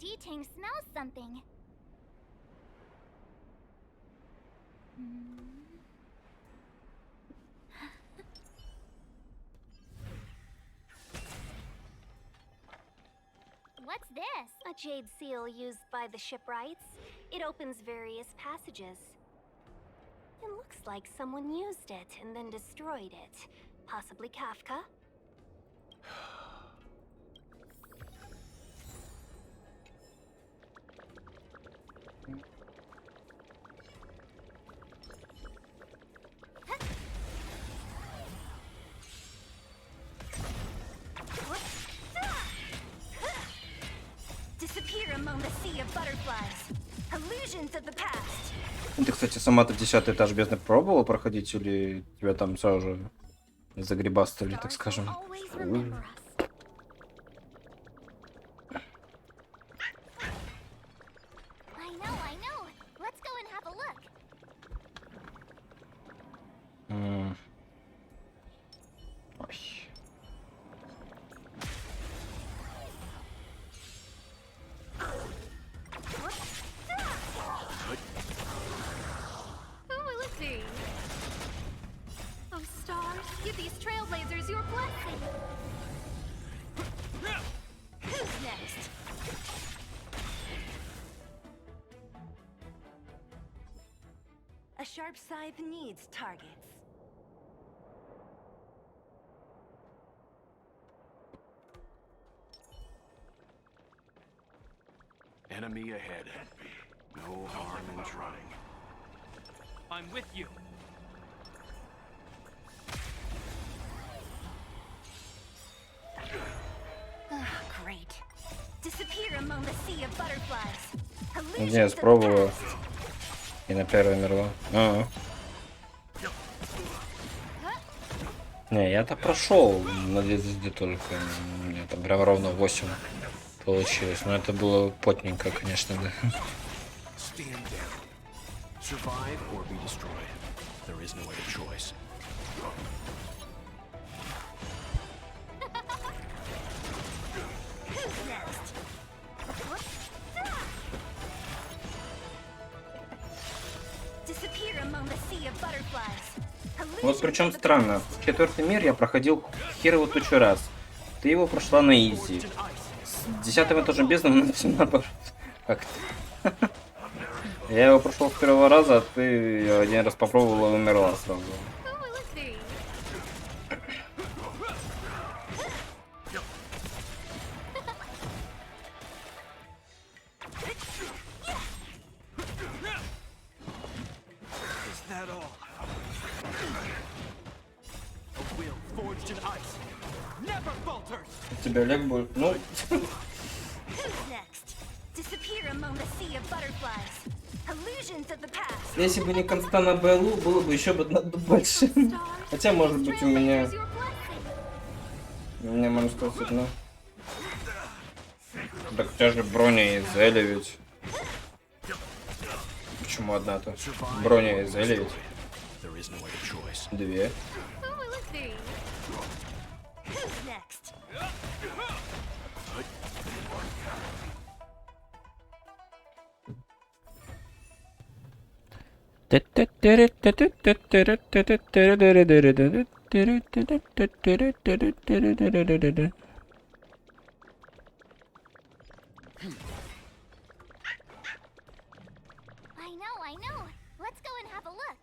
D-Tang smells something. What's this? A jade seal used by the shipwrights. It opens various passages. It looks like someone used it and then destroyed it. Possibly Kafka? Disappear among the sea of butterflies. Illusions of the past. Ты, кстати, сама-то 10-й этаж бездны пробовала проходить, или тебя там сразу же загребастали, так скажем? Always remember us. I know. Let's go and have a look. Ой. Who will it be? Oh, stars, give these trailblazers your blessing. Who's next? A sharp scythe needs targets. Enemy ahead. No harm in trying. I'm with you. Great. Disappear among the sea of butterflies. Не, Illusions of the спробую. past. И на первой умерла. Не, я-то прошел на 2 звезды только. У меня там прям ровно 8 получилось. Но это было потненько, конечно, да. Stand down. Survive or be destroyed. There is no other choice. Who's next? Disappear among the sea of butterflies. Вот причем странно. 4-й мир я проходил херово тучу раз. Ты его прошла на изи. С 10-м этажем бездны на все наоборот. Как-то. Я его прошел с первого раза, а ты один раз попробовала и умерла сразу. Who will it be? Is that all? A will forged in ice never falters! У тебя лег будет. Ну, Who's next? Disappear among the sea of butterflies. Illusions of the past. если бы не Константа БЛУ, было бы еще бы больше. Хотя, может быть, у меня... Your blessing. У меня, можно сказать, одно. Так у тебя же броня из Эля ведь. Почему одна-то? Броня из Эля ведь. There is no other choice. 2. Who will it be? Who's next? I know. Let's go and have a look.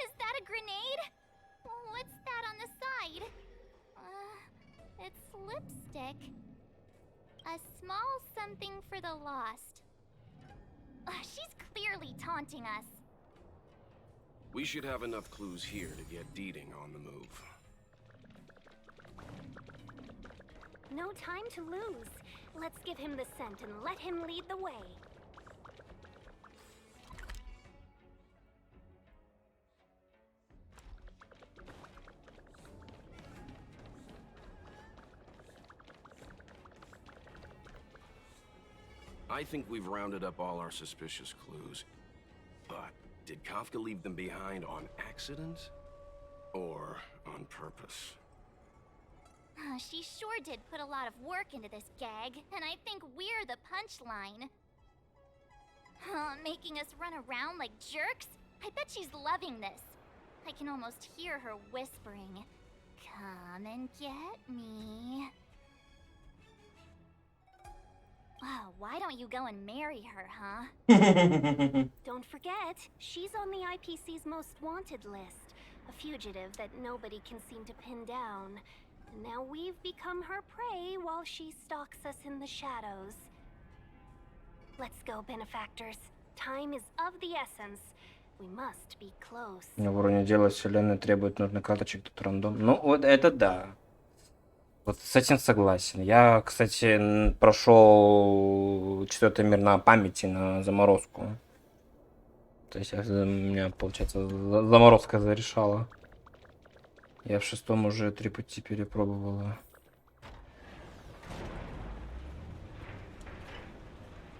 Is that a grenade? What's that on the side? It's lipstick. A small something for the lost. She's clearly taunting us. We should have enough clues here to get Deeding on the move. No time to lose. Let's give him the scent and let him lead the way. I think we've rounded up all our suspicious clues. But did Kafka leave them behind on accident? Or on purpose? She sure did put a lot of work into this gag, and I think we're the punchline. Making us run around like jerks? I bet she's loving this. I can almost hear her whispering, "Come and get me." Wow, why don't you go and marry her, huh? Don't forget, she's on the IPC's most wanted list. A fugitive that nobody can seem to pin down. And now we've become her prey while she stalks us in the shadows. Let's go, benefactors. Time is of the essence. We must be close. Уровень дела вселенной требует нужных карточек, тут рандом. Ну, вот это да. Вот с этим согласен. Я, кстати, прошел 4-й мир на памяти, на заморозку. То есть у меня, получается, заморозка зарешала. Я в 6-м уже 3 пути перепробовала.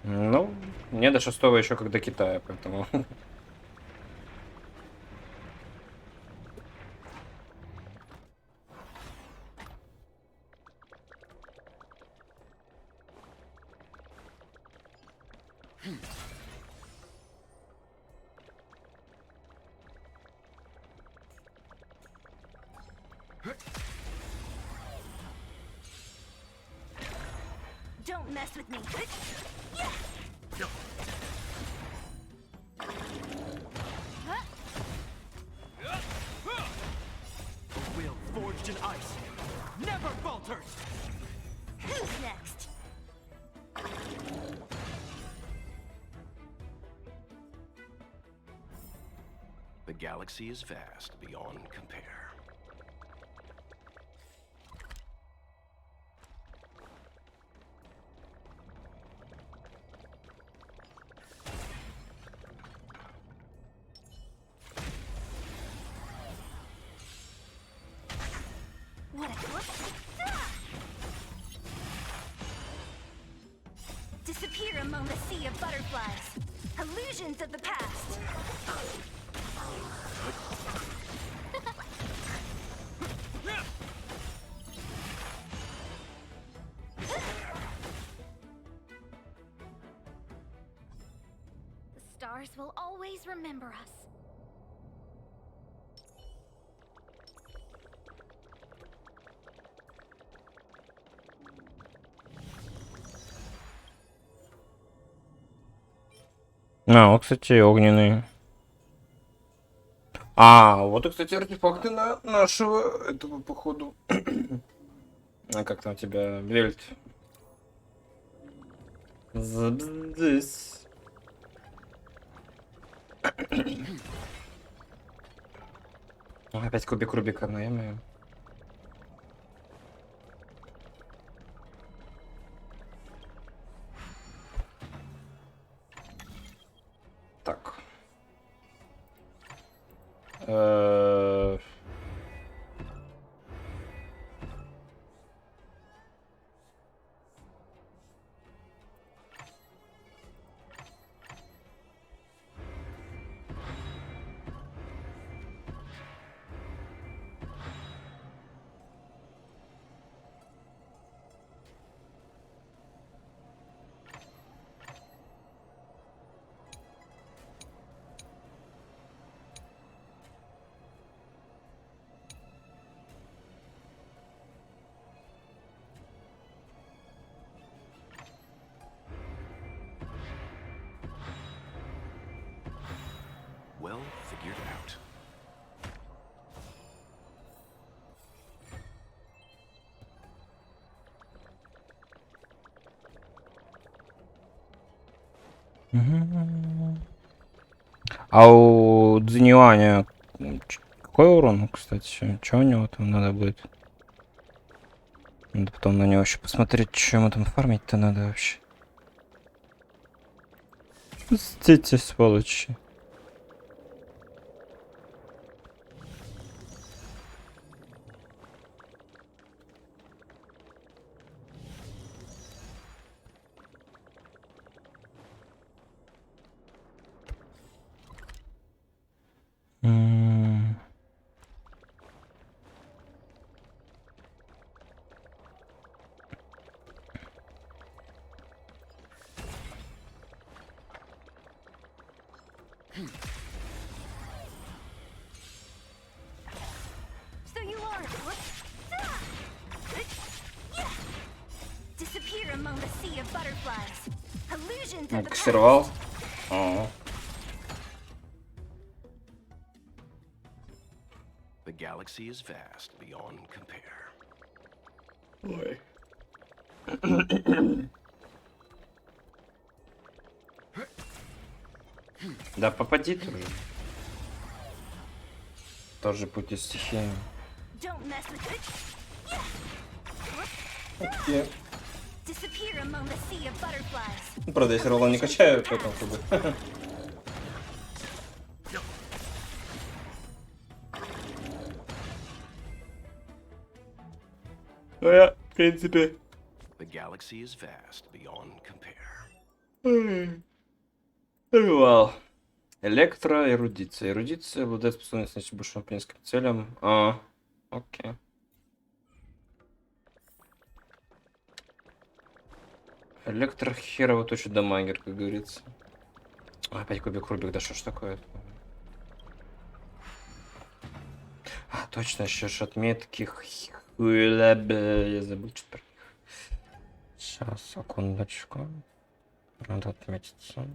Ну, мне до 6-го еще как до Китая, поэтому... Don't mess with me. A will forged in ice never falters! Who's next? The galaxy is vast beyond compare. What a clip. Disappear among the sea of butterflies. Illusions of the past. The stars will always remember us. А, вот, кстати, огненные. А, вот и, кстати, артефакты нашего этого, походу. А как там тебя, Вельт? Забздыс. Опять кубик Рубика, наверное. Так. Well figured out. А у Цзиньюаня какой урон, кстати? Что у него там надо будет? Надо потом на него еще посмотреть, что ему там фармить-то надо вообще. Эти сволочи. So you are. Disappear among the sea of butterflies. Illusions of the past. Ксервал. Ага. The galaxy is vast beyond compare. Ой. Да попади ты уже. Тоже пути стихии. Don't mess with it. Окей. Disappear among the sea of butterflies. Ну, правда, я сервала не качаю, поэтому как бы. Ну я, в принципе. The galaxy is vast beyond compare. Понимал. Электроэрудиция. Эрудиция обладает способностью наносить большим по нескольким целям. Окей. Электрохерово точит дамагер, как говорится. Опять кубик Рубик, да что ж такое? Точно, еще ж отметки. Я забыл что-то про них. Сейчас, секундочку. Надо отметиться.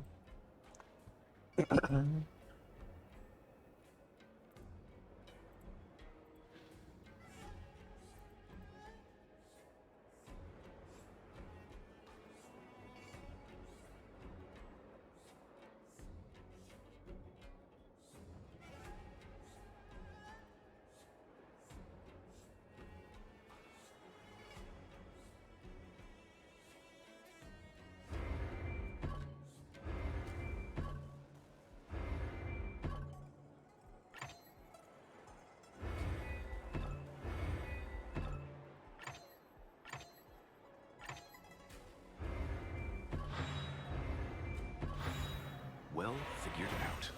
Well figured out.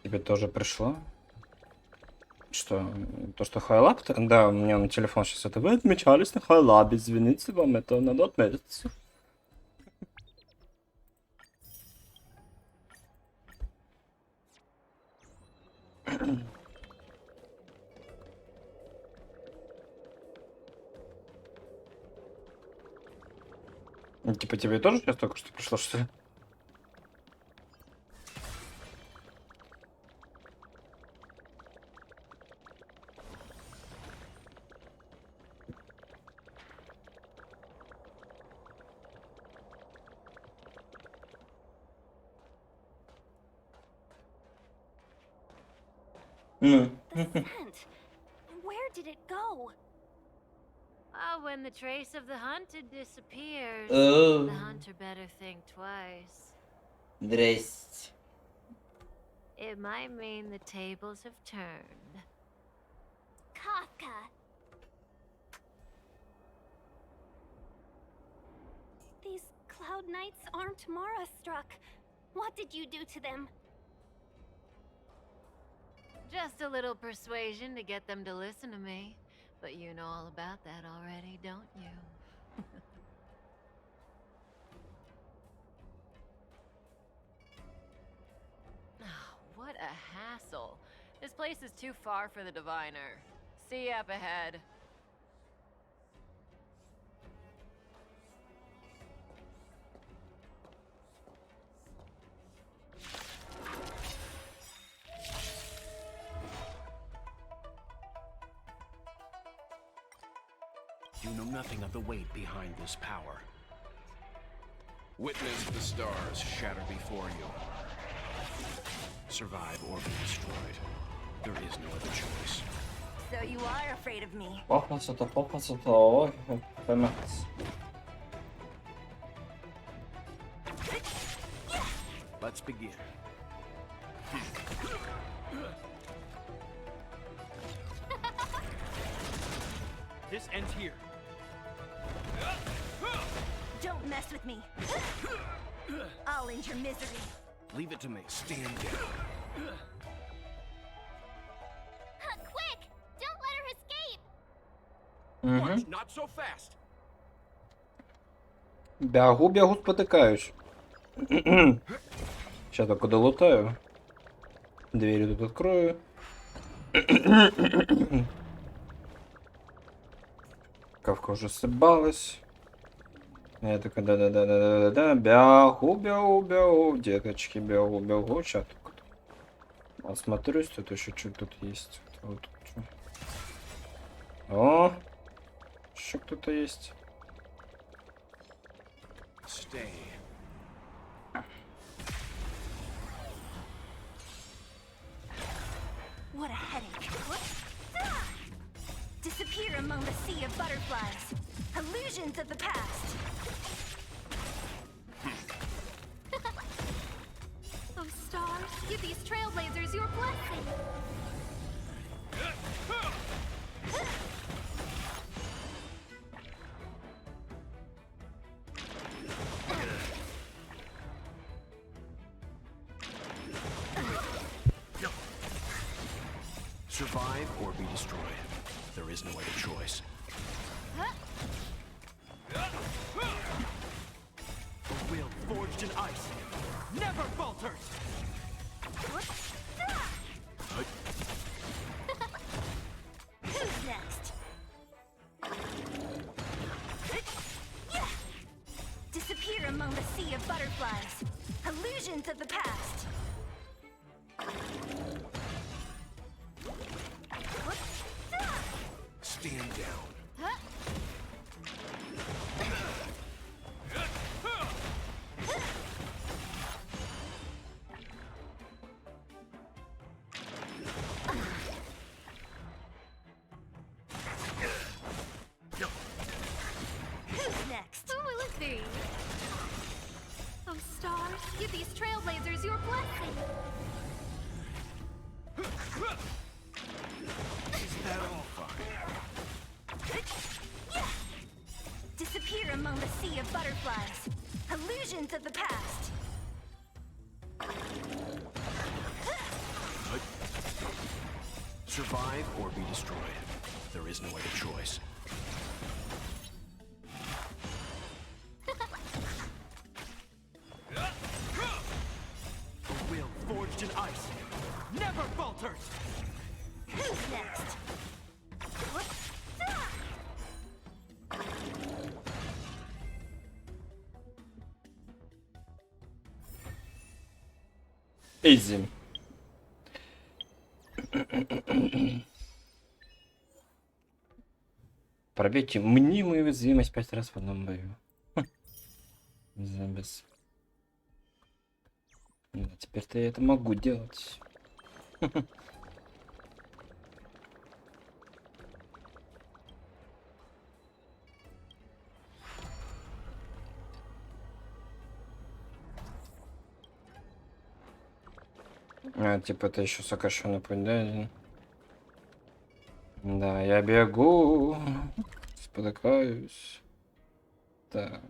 Тебе тоже пришло? Что? То, что хайлаб? Да, у меня на телефон сейчас это. Вы отмечались на хайлабе, извините, вам это надо отметиться. Типа тебе тоже сейчас только что пришло, что ли? The scent. Where did it go? When the trace of the hunted disappears, Oh. the hunter better think twice. Здрасте. It might mean the tables have turned. Kafka. These cloud knights aren't Mara struck. What did you do to them? Just a little persuasion to get them to listen to me. But you know all about that already, don't you? What a hassle. This place is too far for the diviner. See you up ahead. You know nothing of the weight behind this power. Witness the stars shatter before you. Survive or be destroyed. There is no other choice. So you are afraid of me. Попался-то, ой, поймать. Let's begin. This ends here. Don't mess with me. I'll end your misery. Leave it to me. Stand down. Quick! Don't let her escape! Watch, not so fast. Бягу, спотыкаюсь. Сейчас только долутаю. Двери тут открою. Кавка уже сыбалась. Я такой, да-да-да-да-да-да, бягу, деточки, бягу. Сейчас только осмотрюсь, тут еще что-то тут есть. Вот тут что. О, еще кто-то есть. Stay. What a headache. Disappear among the sea of butterflies. Illusions of the past. Oh, stars, give these trailblazers your blessing. Survive or be destroyed. There is no other choice. A will forged in ice never falters! Who's next? Disappear among the sea of butterflies. Illusions of the past. Stand down. Who's next? Who will it be? Oh, stars, give these trailblazers your blessing. Is that all? Fine. Disappear among the sea of butterflies. Illusions of the past. Survive or be destroyed. There is no other choice. A will forged in ice never falters! Who's next? Изи. Пробейте мнимую уязвимость 5 раз в одном бою. Без. Да, теперь-то я это могу делать. А, типа это еще сокращенный путь, да? Один? Да, я бегу, спотыкаюсь. Так.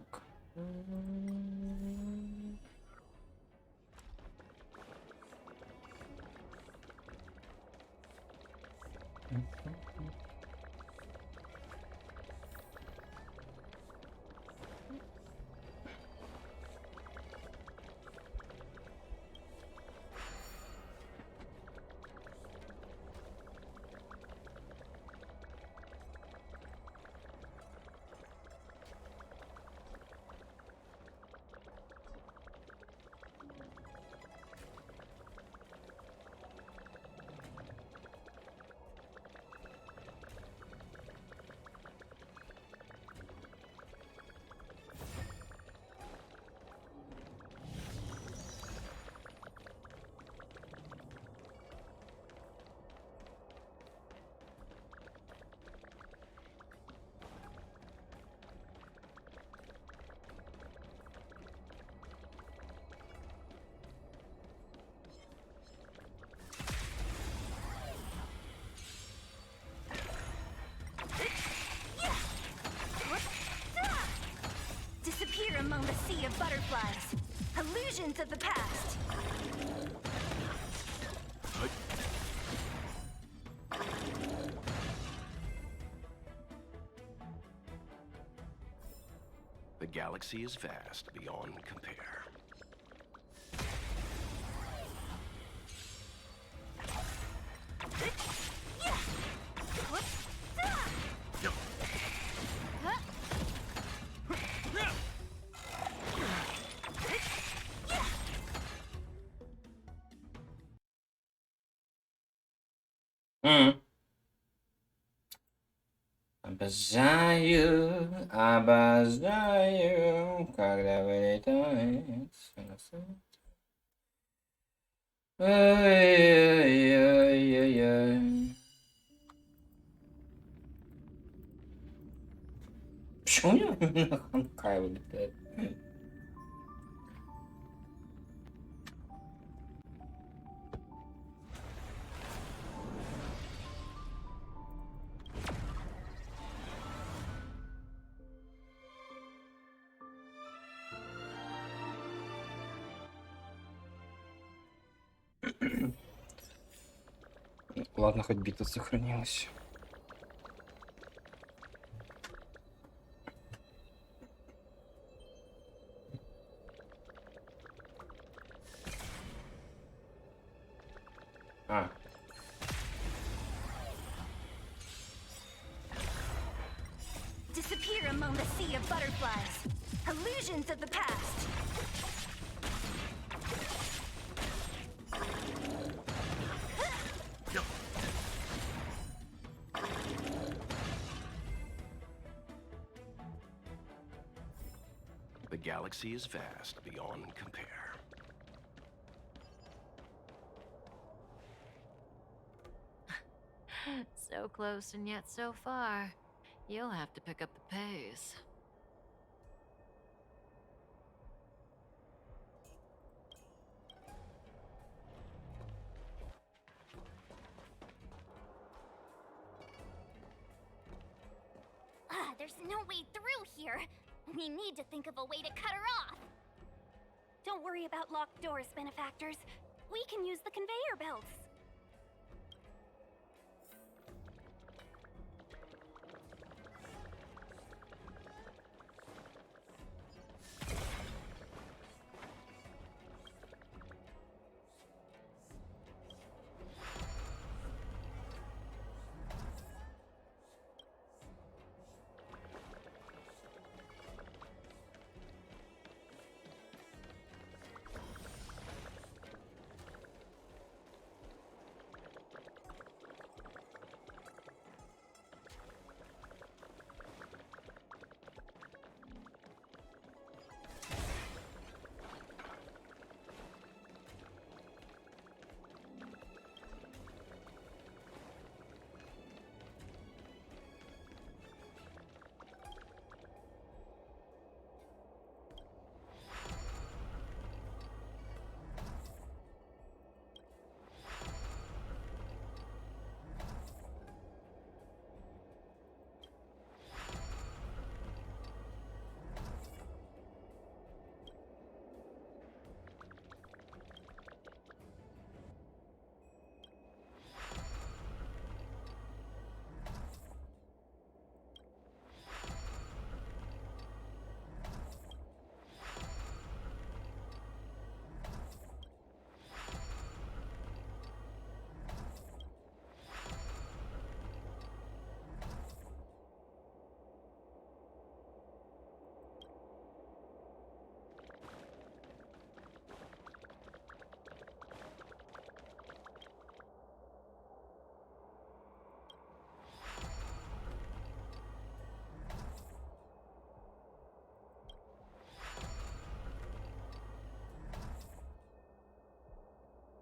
Disappear among the sea of butterflies. Illusions of the past. The galaxy is vast beyond compare. Обожаю, когда вылетает солнце. Ай-яй-яй-яй. Почему у него именно Ханкай вылетает? Ладно, хоть битва сохранилась. А. Disappear among the sea of butterflies. Illusions of the past. The galaxy is vast beyond compare. So close and yet so far. You'll have to pick up the pace. There's no way through here. We need to think of a way to cut her off. Don't worry about locked doors, benefactors. We can use the conveyor belts.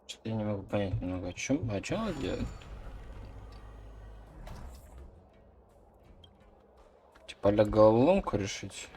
Что-то я не могу понять немного, о чем она делает. Типа для головоломку решить.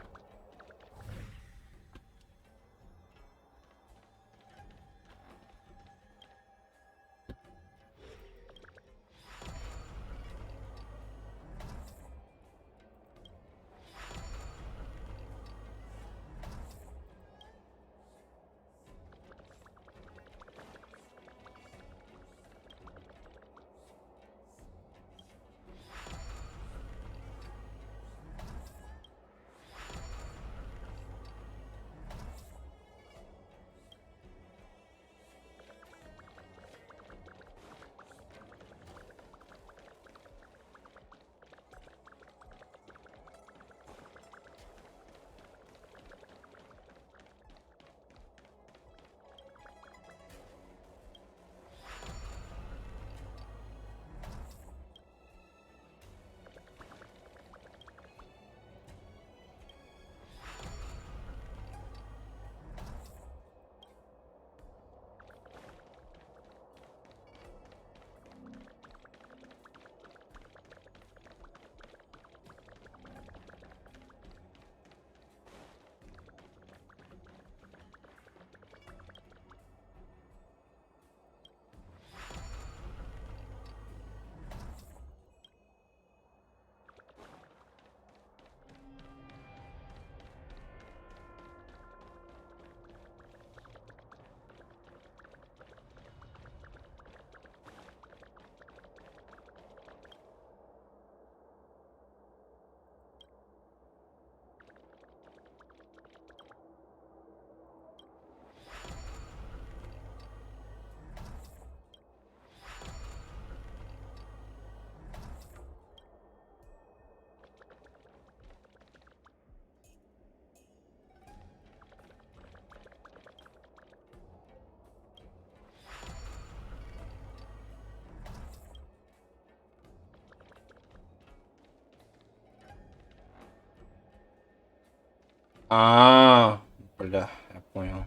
А, бля, я понял.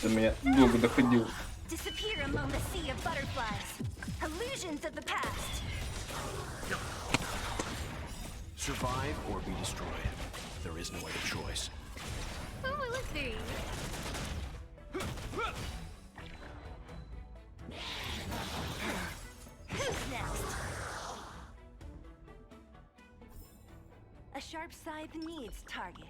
До меня долго доходил. Disappear among the sea of butterflies. Illusions of the past. Survive or be destroyed. There is no other choice. Oh, let's see. Who's next? A sharp scythe needs targets.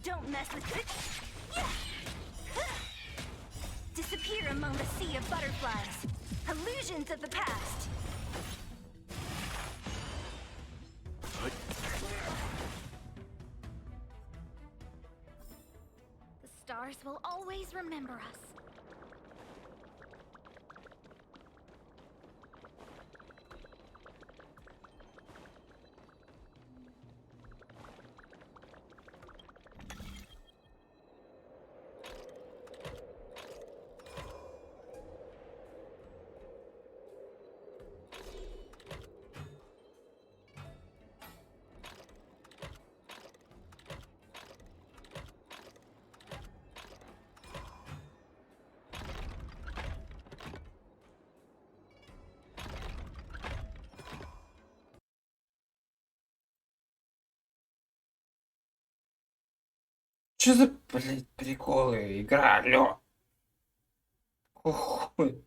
Don't mess with it. Disappear among the sea of butterflies. Illusions of the past. The stars will always remember us. Что за, блядь, приколы? Игра, алё. Хуй.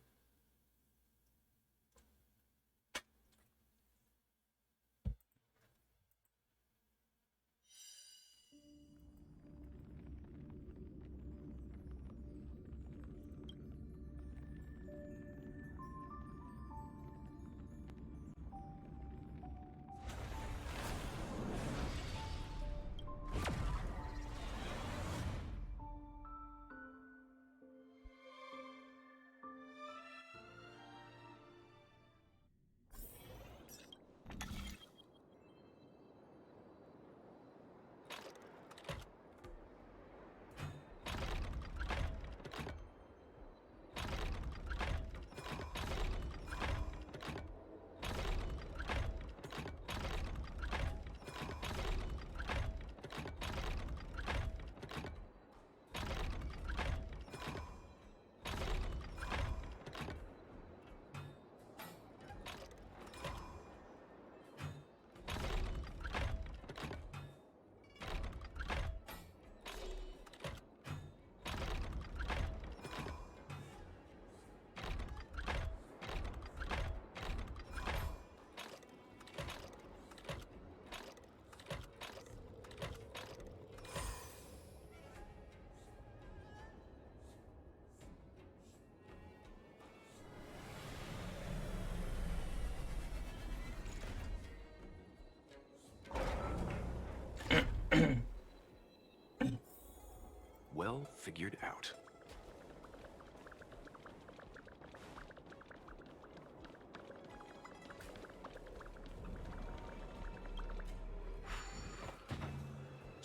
Well figured out.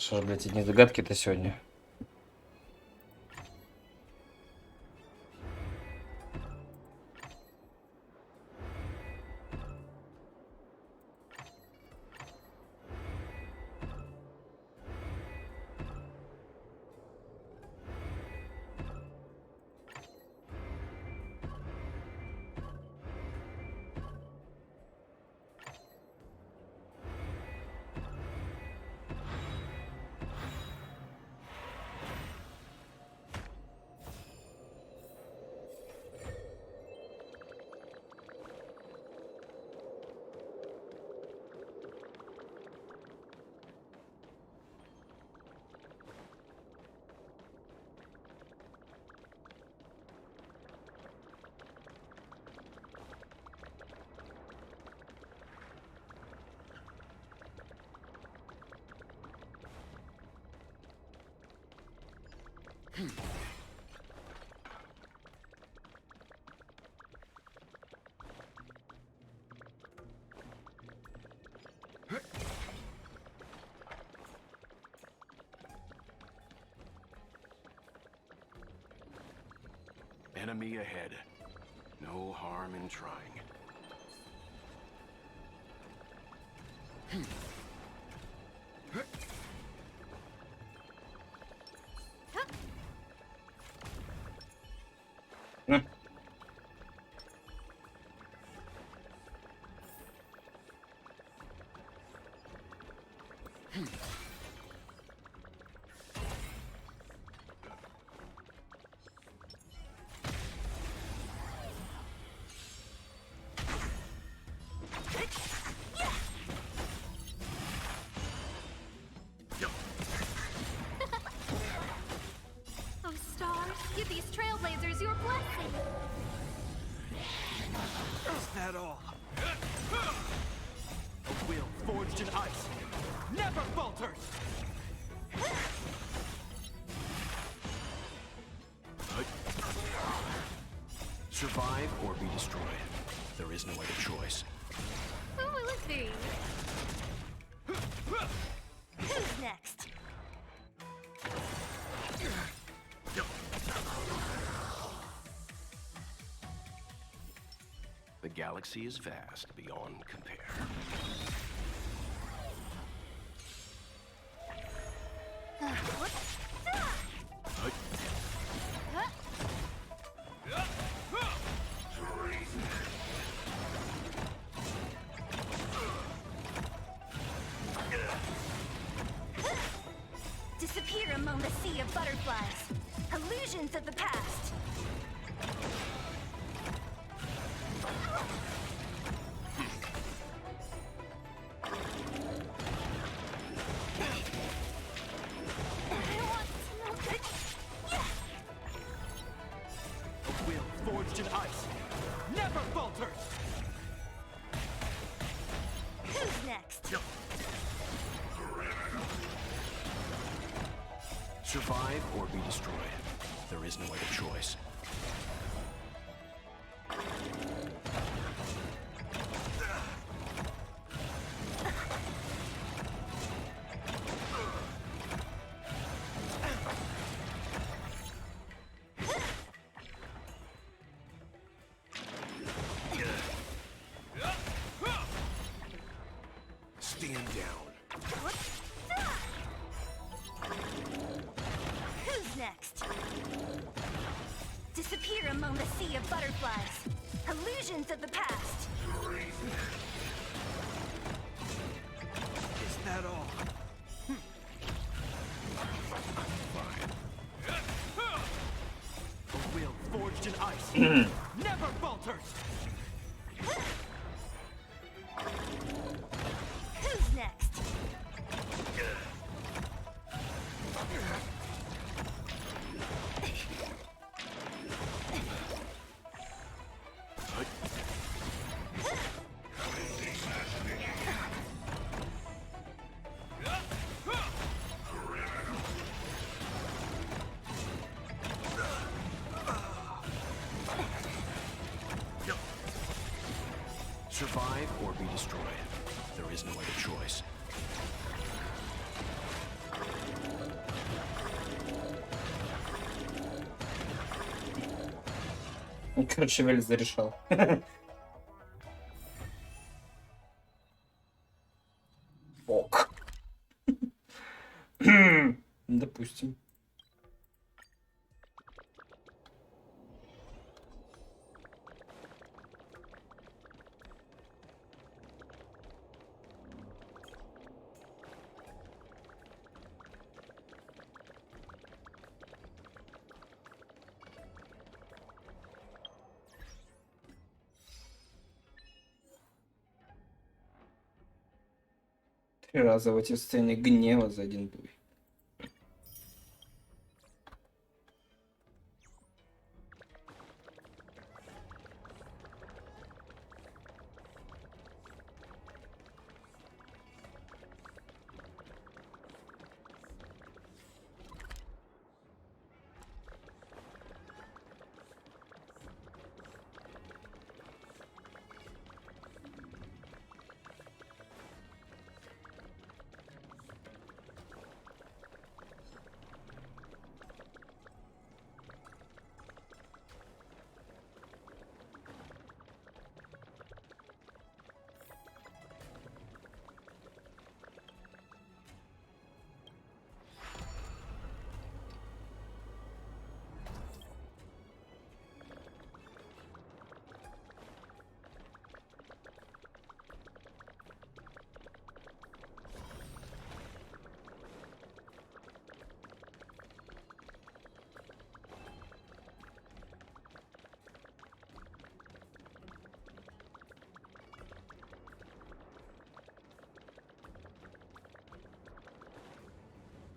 Что ж, блядь, одни загадки-то сегодня. Enemy ahead. No harm in trying. Oh, stars, give these trailblazers your blessing. Is that all? A will forged in ice never falters! Survive or be destroyed. There is no other choice. Who will it be? Who's next? The galaxy is vast beyond compare. Disappear among the sea of butterflies. Illusions of the past. A will forged in ice never falters! Who's next? Survive or be destroyed. There is no other choice. Stand down. Who's next? Disappear among the sea of butterflies. Illusions of the past. Is that all? A will forged in ice never falters! Who's next? Survive or be destroyed. There is no other choice. Короче, Вель зарешал. Ок. Допустим. Три раза в эти сцены гнева за один бой.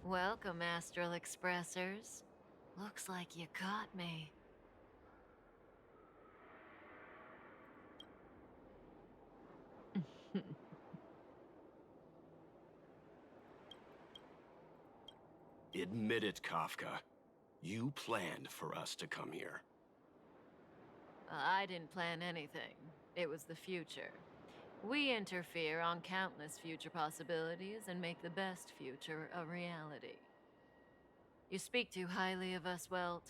Welcome, Astral Expressors. Looks like you caught me. Admit it, Kafka. You planned for us to come here. I didn't plan anything. It was the future. We interfere on countless future possibilities and make the best future a reality. You speak too highly of us, Welt.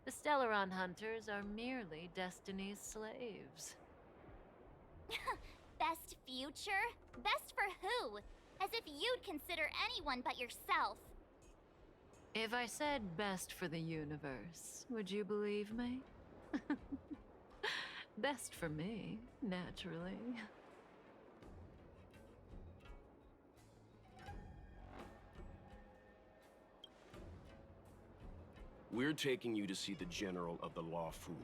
The Stellaron Hunters are merely Destiny's slaves. Best future? Best for who? As if you'd consider anyone but yourself. If I said best for the universe, would you believe me? Best for me, naturally. We're taking you to see the General of the Lawfu.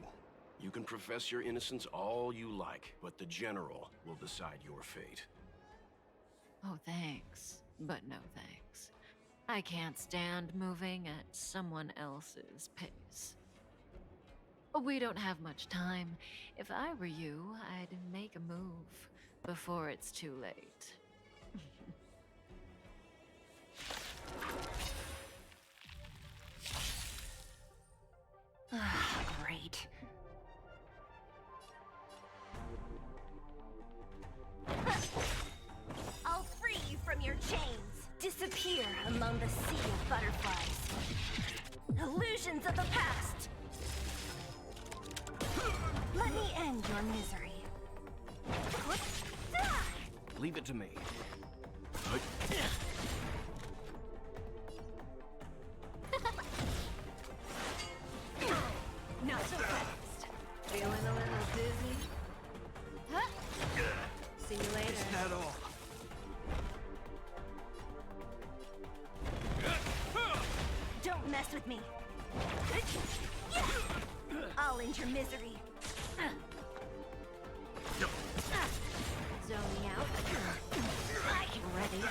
You can profess your innocence all you like, but the General will decide your fate. Oh, thanks, but no thanks. I can't stand moving at someone else's pace. We don't have much time. If I were you, I'd make a move before it's too late. Great. I'll free you from your chains. Disappear among the sea of butterflies. Illusions of the past. Let me end your misery. Leave it to me. Not so fast. Feeling a little dizzy? See you later. Isn't that all? Don't mess with me. I'll end your misery. Zoning out. Ready?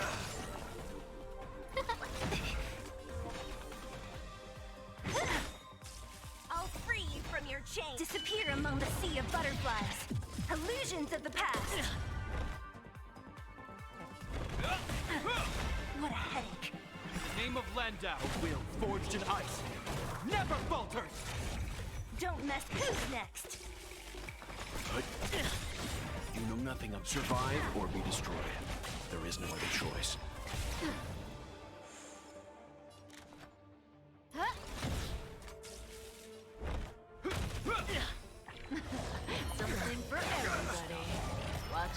I'll free you from your chains. Disappear among the sea of butterflies. Illusions of the past. What a headache. Name of Landau, a will forged in ice. Never falters! Don't mess. Who's next? You know nothing of survive or be destroyed. There is no other choice.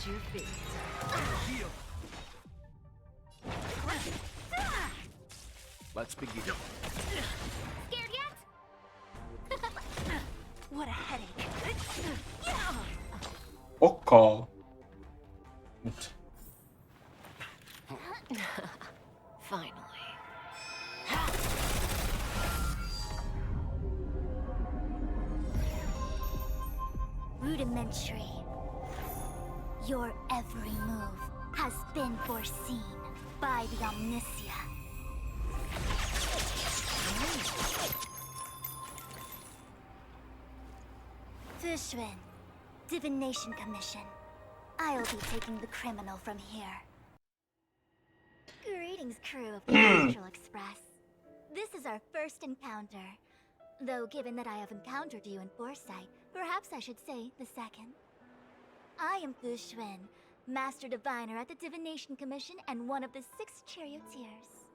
your feet. Heal. Let's begin. Scared yet? What a headache. Ока. Finally. Rudimentary. Your every move has been foreseen by the Omniscia. Fushun, Divination Commission. I'll be taking the criminal from here. Greetings, crew of the Astral Express. This is our first encounter. Though given that I have encountered you in foresight, perhaps I should say the second. I am Fushun, Master Diviner at the Divination Commission and one of the 6 charioteers.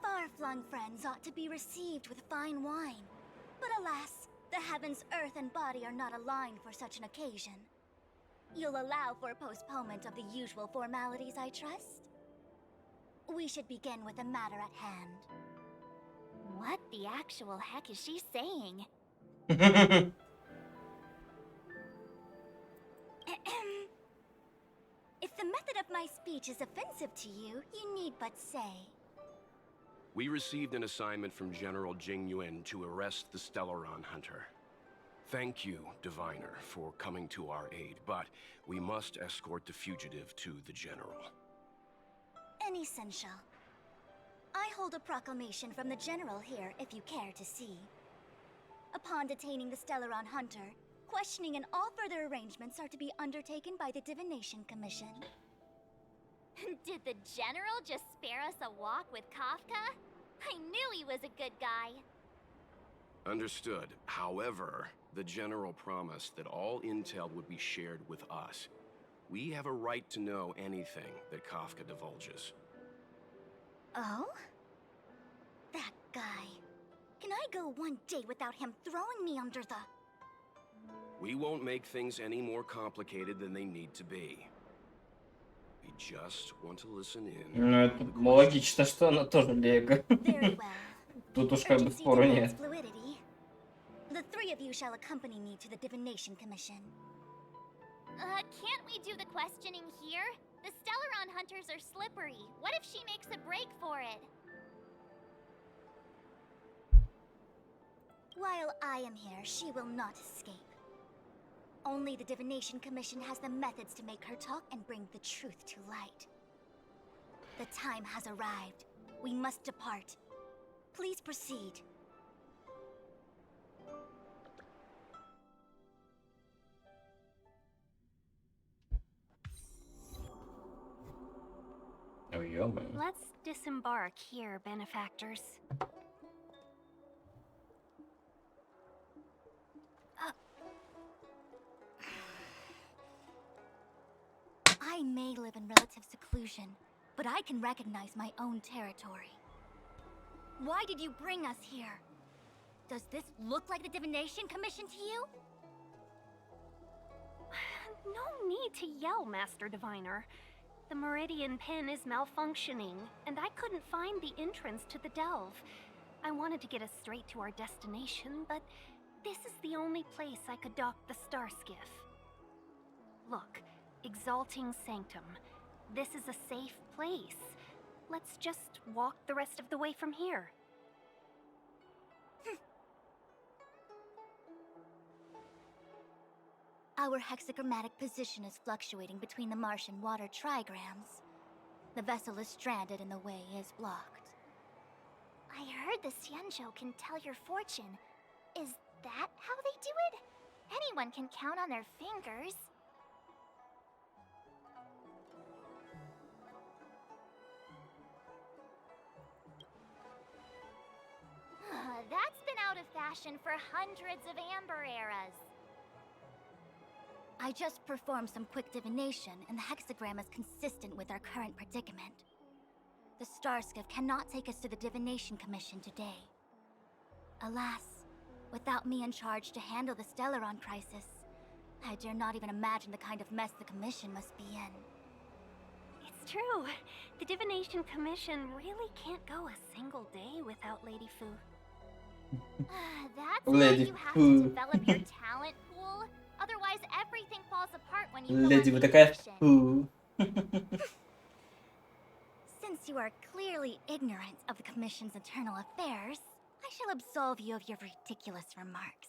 Far-flung friends ought to be received with fine wine. But alas, the heavens, earth, and body are not aligned for such an occasion. You'll allow for a postponement of the usual formalities, I trust? We should begin with the matter at hand. What the actual heck is she saying? If the method of my speech is offensive to you, you need but say. We received an assignment from General Jing Yuan to arrest the Stellaron Hunter. Thank you, Diviner, for coming to our aid, but we must escort the fugitive to the General. An essential. I hold a proclamation from the General here, if you care to see. Upon detaining the Stellaron Hunter, questioning and all further arrangements are to be undertaken by the Divination Commission. Did the General just spare us a walk with Kafka? I knew he was a good guy. Understood. However, the General promised that all intel would be shared with us. We have a right to know anything that Kafka divulges. Oh? That guy. Can I go one day without him throwing me under the... We won't make things any more complicated than they need to be. We just want to listen in. Ну, это логично, что она тоже Лего. Very well. Тут уж как бы Urgency спору demands нет. fluidity. The 3 of you shall accompany me to the Divination Commission. Can't we do the questioning here? The Stellaron hunters are slippery. What if she makes a break for it? While I am here, she will not escape. Only the Divination Commission has the methods to make her talk and bring the truth to light. The time has arrived. We must depart. Please proceed. Oh, ё-моё. Let's disembark here, benefactors. I may live in relative seclusion, but I can recognize my own territory. Why did you bring us here? Does this look like the Divination Commission to you? No need to yell, Master Diviner. The Meridian Pin is malfunctioning, and I couldn't find the entrance to the delve. I wanted to get us straight to our destination, but this is the only place I could dock the star skiff. Look, Exalting Sanctum. This is a safe place. Let's just walk the rest of the way from here. Our hexagrammatic position is fluctuating between the Martian water trigrams. The vessel is stranded and the way is blocked. I heard the Xianzhou can tell your fortune. Is that how they do it? Anyone can count on their fingers. That's been out of fashion for hundreds of Amber eras. I just performed some quick divination, and the hexagram is consistent with our current predicament. The star skiff cannot take us to the Divination Commission today. Alas, without me in charge to handle the Stellaron crisis, I dare not even imagine the kind of mess the Commission must be in. It's true. The Divination Commission really can't go a single day without Lady Fu. That's Lady why you have Fu. to develop your talent pool. Otherwise, everything falls apart when you Леди, go вы on такая vacation. фу. Since you are clearly ignorant of the Commission's internal affairs, I shall absolve you of your ridiculous remarks.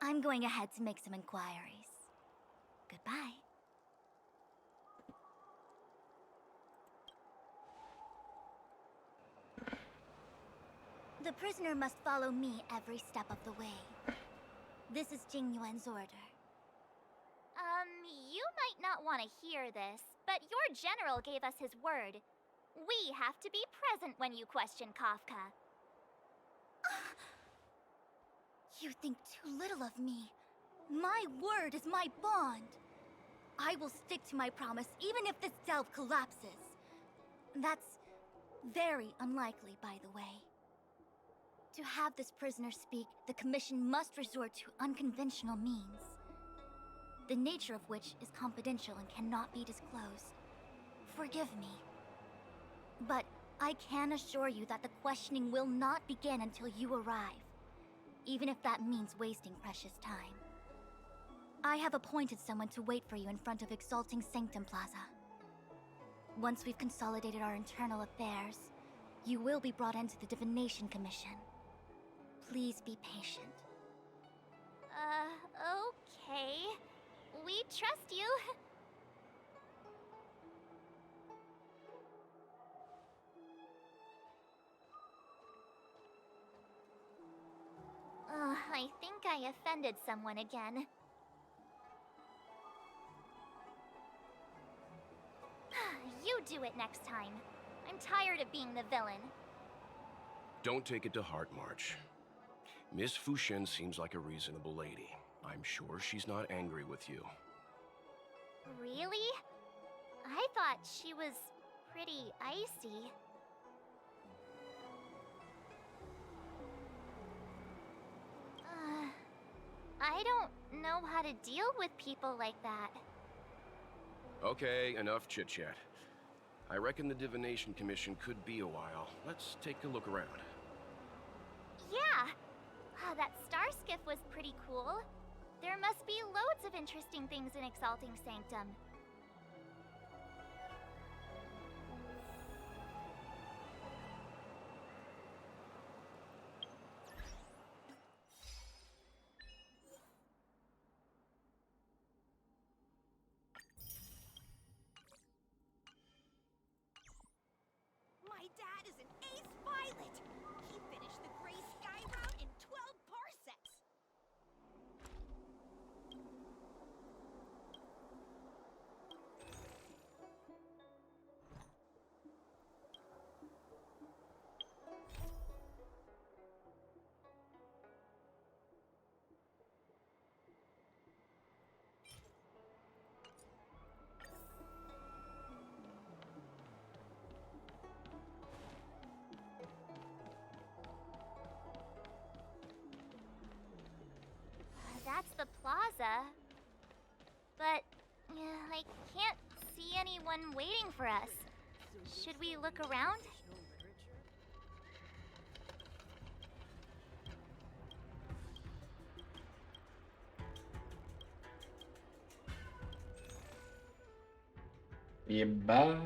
I'm going ahead to make some inquiries. Goodbye. The prisoner must follow me every step of the way. This is Jing Yuan's order. You might not want to hear this, but your general gave us his word. We have to be present when you question Kafka. You think too little of me. My word is my bond. I will stick to my promise even if this delve collapses. That's very unlikely, by the way. To have this prisoner speak, the Commission must resort to unconventional means, the nature of which is confidential and cannot be disclosed. Forgive me. But I can assure you that the questioning will not begin until you arrive, even if that means wasting precious time. I have appointed someone to wait for you in front of Exalting Sanctum Plaza. Once we've consolidated our internal affairs, you will be brought into the Divination Commission. Please be patient. Okay. We trust you. I think I offended someone again. You do it next time. I'm tired of being the villain. Don't take it to heart, March. Miss Fushen seems like a reasonable lady. I'm sure she's not angry with you. Really? I thought she was pretty icy. I don't know how to deal with people like that. Okay, enough chit-chat. I reckon the Divination Commission could be a while. Let's take a look around. Yeah! That star skiff was pretty cool. There must be loads of interesting things in Exalting Sanctum. My dad is an ace pilot! He finished the Gray Sky route in 12 parsecs! That's the plaza. But I can't see anyone waiting for us. Should we look around? Еба.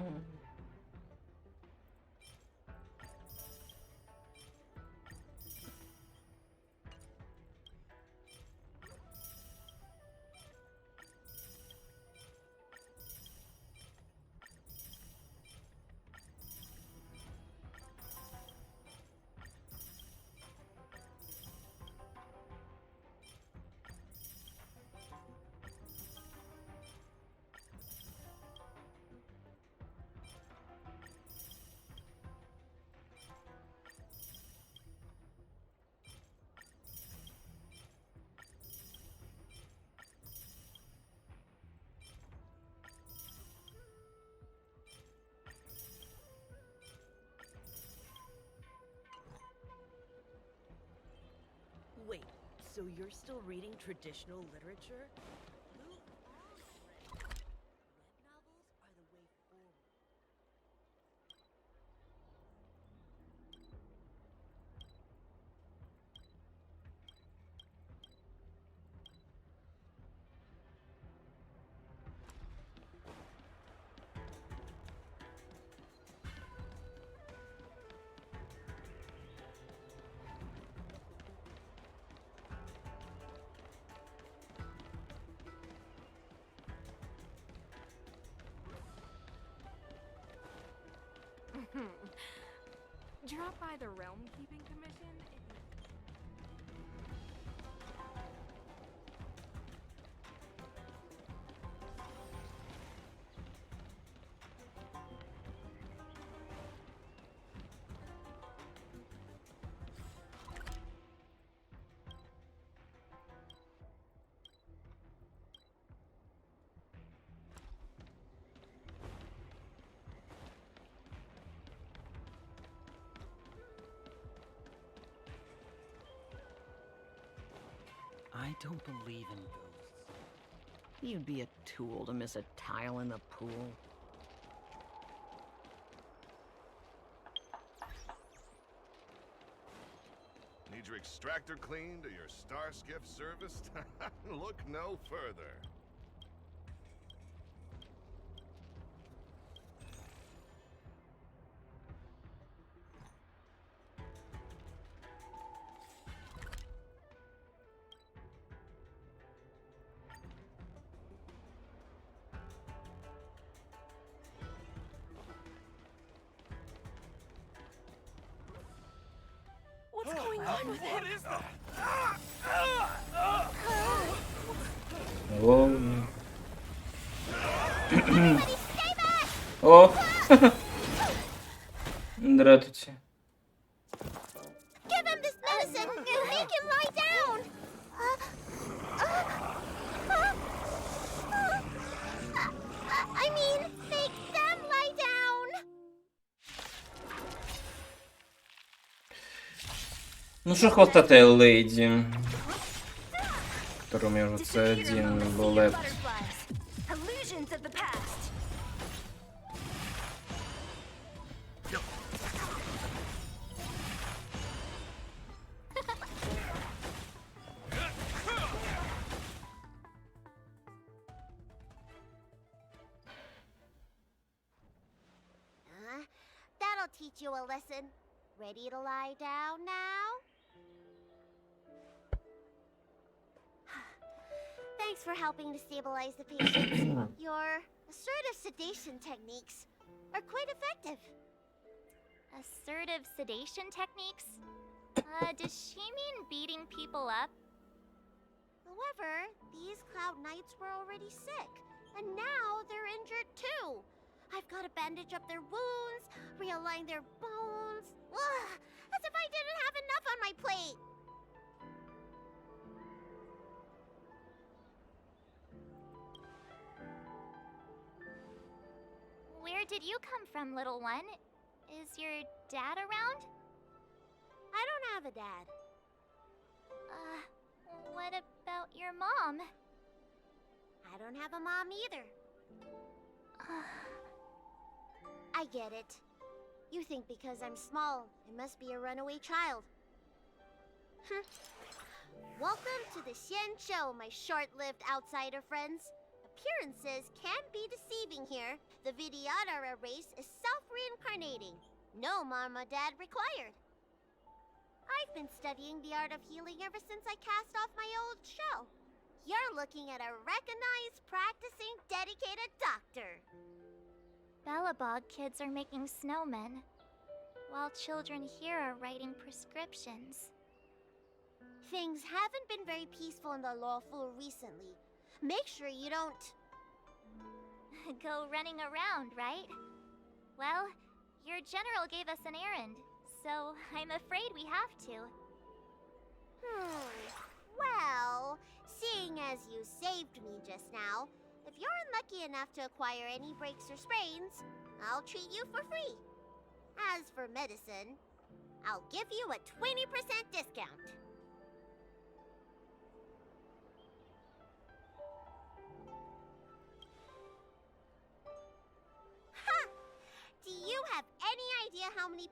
So you're still reading traditional literature? Who are you, Red? Web novels are the way forward. Drop by the Realm Keeping Commission if you... I don't believe in ghosts. You'd be a tool to miss a tile in the pool. Need your extractor cleaned or your star skiff serviced? Look no further. What's going on with What him? is that? О. О. Здравствуйте. Give him this medicine and make him lie down! I mean, make them lie down! Ну що хвостатая леді? Которому я вже це один булет. Illusions of the past. That'll teach you a lesson. Ready to lie down now? Thanks for helping to stabilize the patient. Your assertive sedation techniques are quite effective. Assertive sedation techniques? Does she mean beating people up? However, these Cloud Knights were already sick, and now they're injured too. I've got to bandage up their wounds, realign their bones. Ugh, as if I didn't have enough on my plate. Where did you come from, little one? Is your dad around? I don't have a dad. What about your mom? I don't have a mom either. I get it. You think because I'm small, I must be a runaway child. Welcome to the Xian Show, my short-lived outsider friends. Appearances can be deceiving here. The Vidyadhara race is self-reincarnating. No mom or dad required. I've been studying the art of healing ever since I cast off my old shell. You're looking at a recognized, practicing, dedicated doctor. Bellabog kids are making snowmen, while children here are writing prescriptions. Things haven't been very peaceful in the lawful recently. Make sure you don't... Go running around, right? Well, your general gave us an errand, so I'm afraid we have to. Well, seeing as you saved me just now, if you're unlucky enough to acquire any breaks or sprains, I'll treat you for free. As for medicine, I'll give you a 20% discount.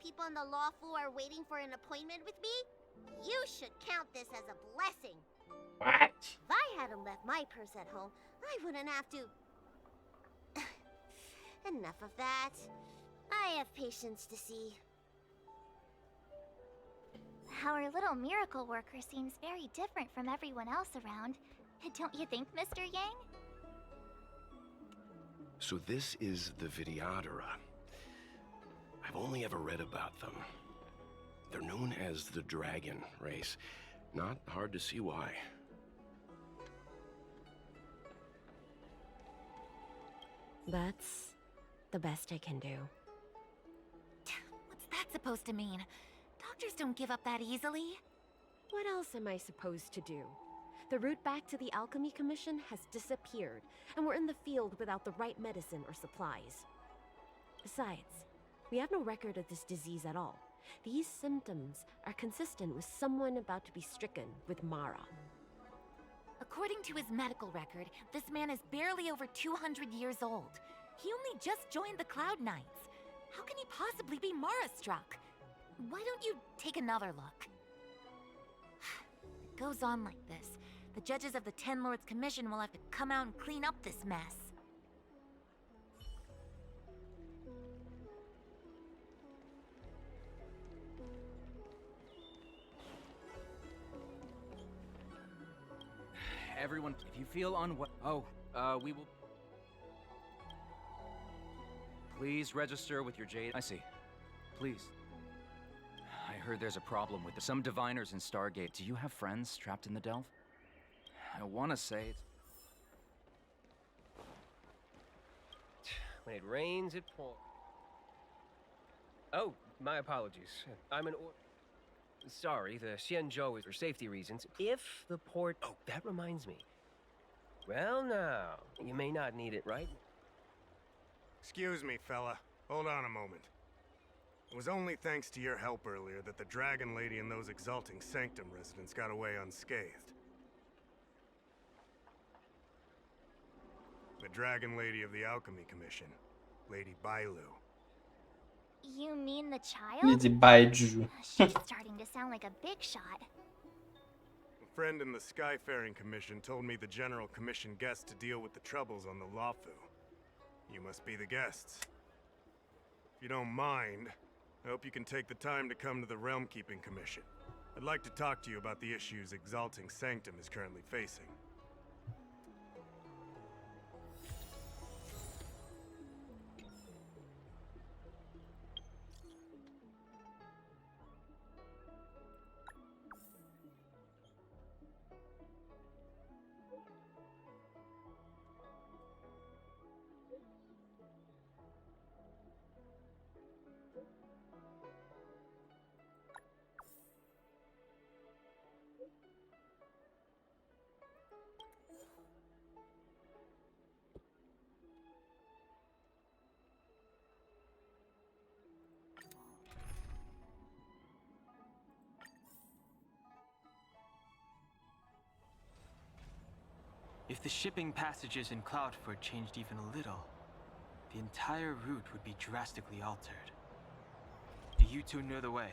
people in the law fu are waiting for an appointment with me, you should count this as a blessing. What? If I hadn't left my purse at home, I wouldn't have to... Enough of that. I have patience to see. Our little miracle worker seems very different from everyone else around. Don't you think, Mr. Yang? So this is the Vidyadhara. I've only ever read about them. They're known as the Dragon race. Not hard to see why. That's the best I can do. What's that supposed to mean? Doctors don't give up that easily. What else am I supposed to do? The route back to the Alchemy Commission has disappeared, and we're in the field without the right medicine or supplies. Besides, we have no record of this disease at all. These symptoms are consistent with someone about to be stricken with Mara. According to his medical record, this man is barely over 200 years old. He only just joined the Cloud Knights. How can he possibly be Mara-struck? Why don't you take another look? It goes on like this. The judges of the Ten Lords Commission will have to come out and clean up this mess. Everyone, if you feel unwell... we will... Please register with your Jade... I see. Please. I heard there's a problem with some diviners in Stargate. Do you have friends trapped in the Delve? I want to say it's... When it rains, it pours. Oh, my apologies. I'm an Sorry, the Xianzhou is for safety reasons. If the port... Oh, that reminds me. Well, now, you may not need it, right? Excuse me, fella. Hold on a moment. It was only thanks to your help earlier that the Dragon Lady and those Exalting Sanctum residents got away unscathed. The Dragon Lady of the Alchemy Commission, Lady Bailu. You mean the child? Lady Baiju. She's starting to sound like a big shot. A friend in the Skyfaring Commission told me the General commissioned guests to deal with the troubles on the Lafu. You must be the guests. If you don't mind, I hope you can take the time to come to the Realm Keeping Commission. I'd like to talk to you about the issues Exalting Sanctum is currently facing. If the shipping passages in Cloudford changed even a little, the entire route would be drastically altered. Do you two know the way?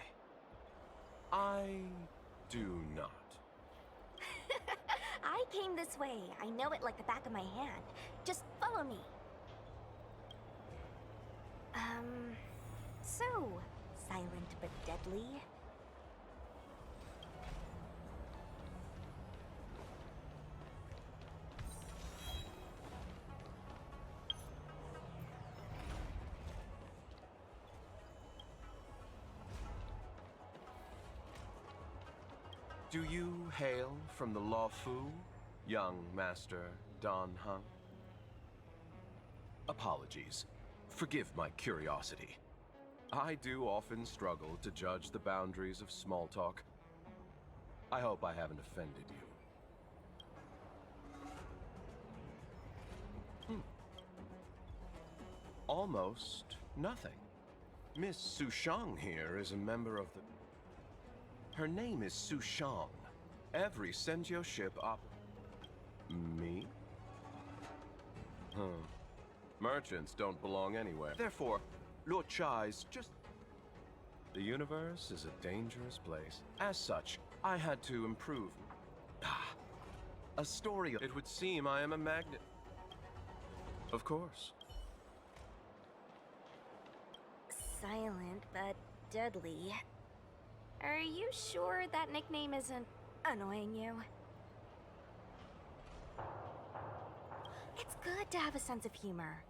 I do not. I came this way. I know it like the back of my hand. Just follow me. So, silent but deadly. Do you hail from the Lafu, young Master Dan Heng? Apologies. Forgive my curiosity. I do often struggle to judge the boundaries of small talk. I hope I haven't offended you. Almost nothing. Miss Sushang here is a member of the... Her name is Sushang. Every Senjo ship Me? Merchants don't belong anywhere. Therefore, Luo Chai's just... The universe is a dangerous place. As such, I had to improve. A story. It would seem I am a magnet. Of course. Silent but deadly. Are you sure that nickname isn't annoying you? It's good to have a sense of humor.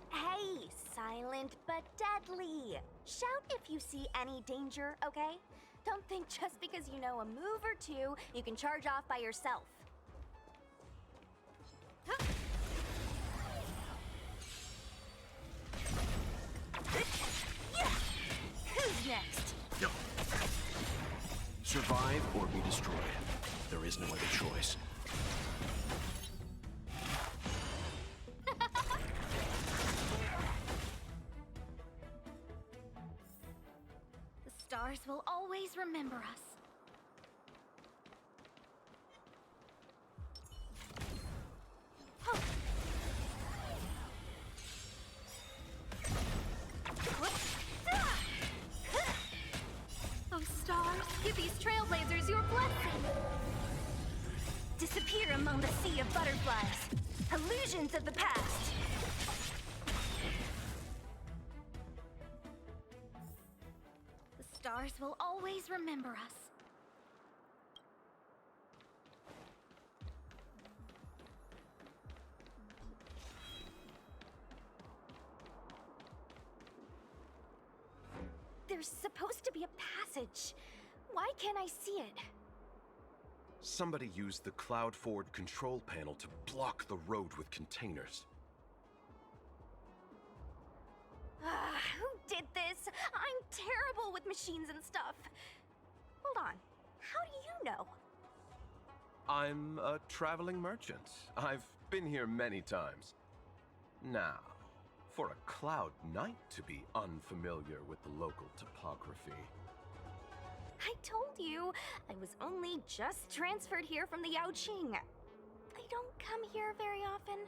Hey, silent but deadly. Shout if you see any danger, okay? Don't think just because you know a move or two, you can charge off by yourself. Who's next? Survive or be destroyed. There is no other choice. The stars will always remember us. Oh, stars, give these trailblazers your blessing. Disappear among the sea of butterflies. Illusions of the past. The stars will always remember us. There's supposed to be a passage. Why can't I see it? Somebody used the cloud forward control panel to block the road with containers. Who did this? I'm terrible with machines and stuff. Hold on. How do you know? I'm a traveling merchant. I've been here many times. Now, for a Cloud Knight to be unfamiliar with the local topography. I told you, I was only just transferred here from the Yaoqing. I don't come here very often.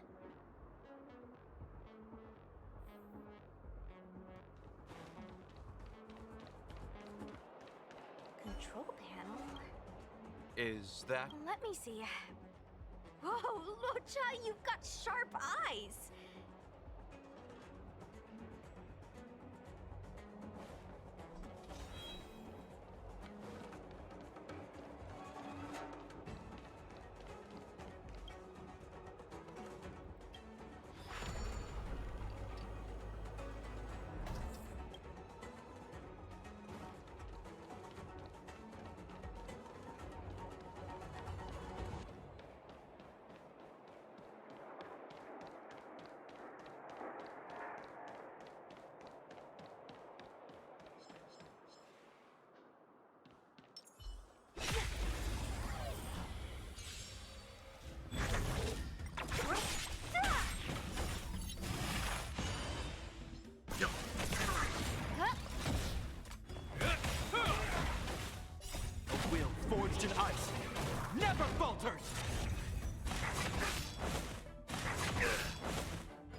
Control panel? Is that... Let me see. Whoa, Lucha, you've got sharp eyes! A will forged in ice never falters!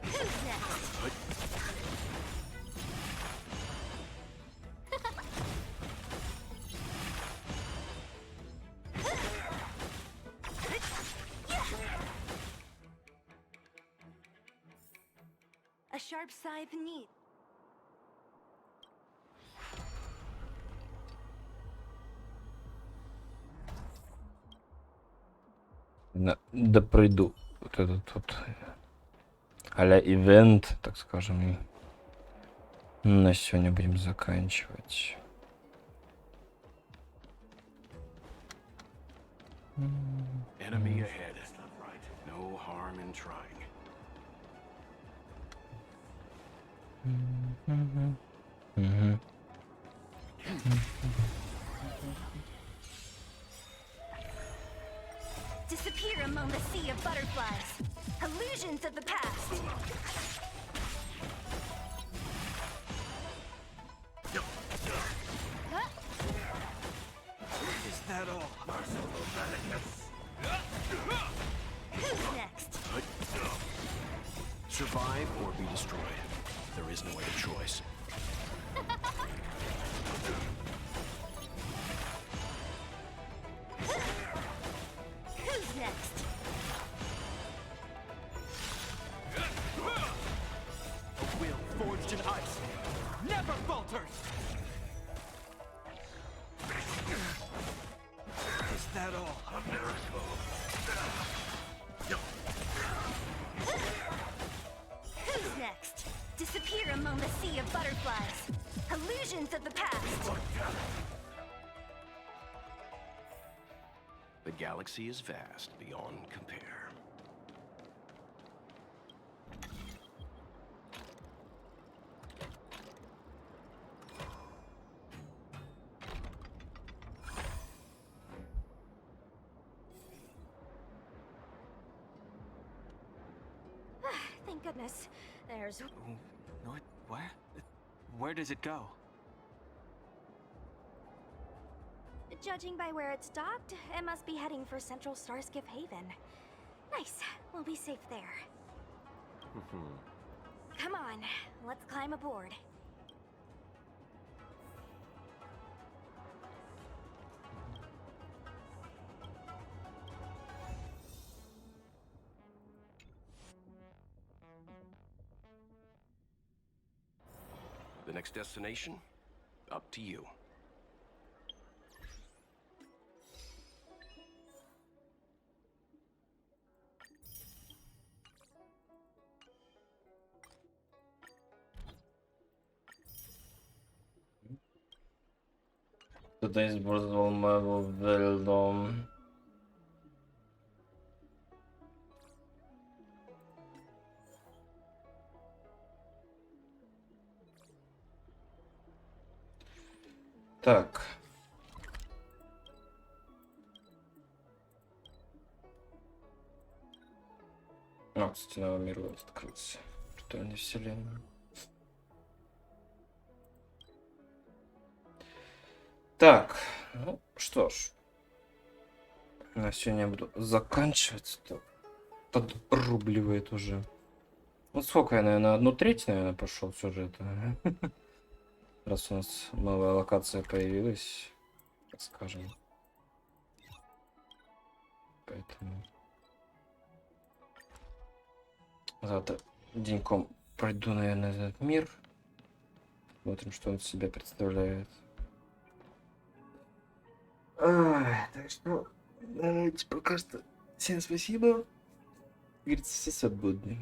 Who's next? A sharp scythe need. Да пройду вот этот вот а-ля ивент, так скажем, и на сегодня будем заканчивать. Enemy ahead. No harm in trying. Mm-hmm. sea of butterflies. Illusions of the past. Is that all? Who's next? Survive or be destroyed. There is no other choice. Who's next? A will forged in ice never falters! Is that all? Who's next? Disappear among the sea of butterflies. Illusions of the past. The galaxy is vast beyond compare. Thank goodness. There's... What? Where? Where does it go? Judging by where it stopped, it must be heading for Central Starskiff Haven. Nice. We'll be safe there. Come on, let's climb aboard. The next destination? Up to you. Tutaj zburzał mego wieldą. Так. О, кстати, новый мир открылся. Что не вселенная. Так, ну что ж. На сегодня я буду заканчивать. Подрубливает уже. Ну сколько я, наверное, 1/3, наверное, пошел сюжета. Раз у нас новая локация появилась, так скажем. Поэтому завтра деньком пройду, наверное, этот мир. Смотрим, что он из себя представляет. Так что давайте пока что всем спасибо. Говорится, все свободны.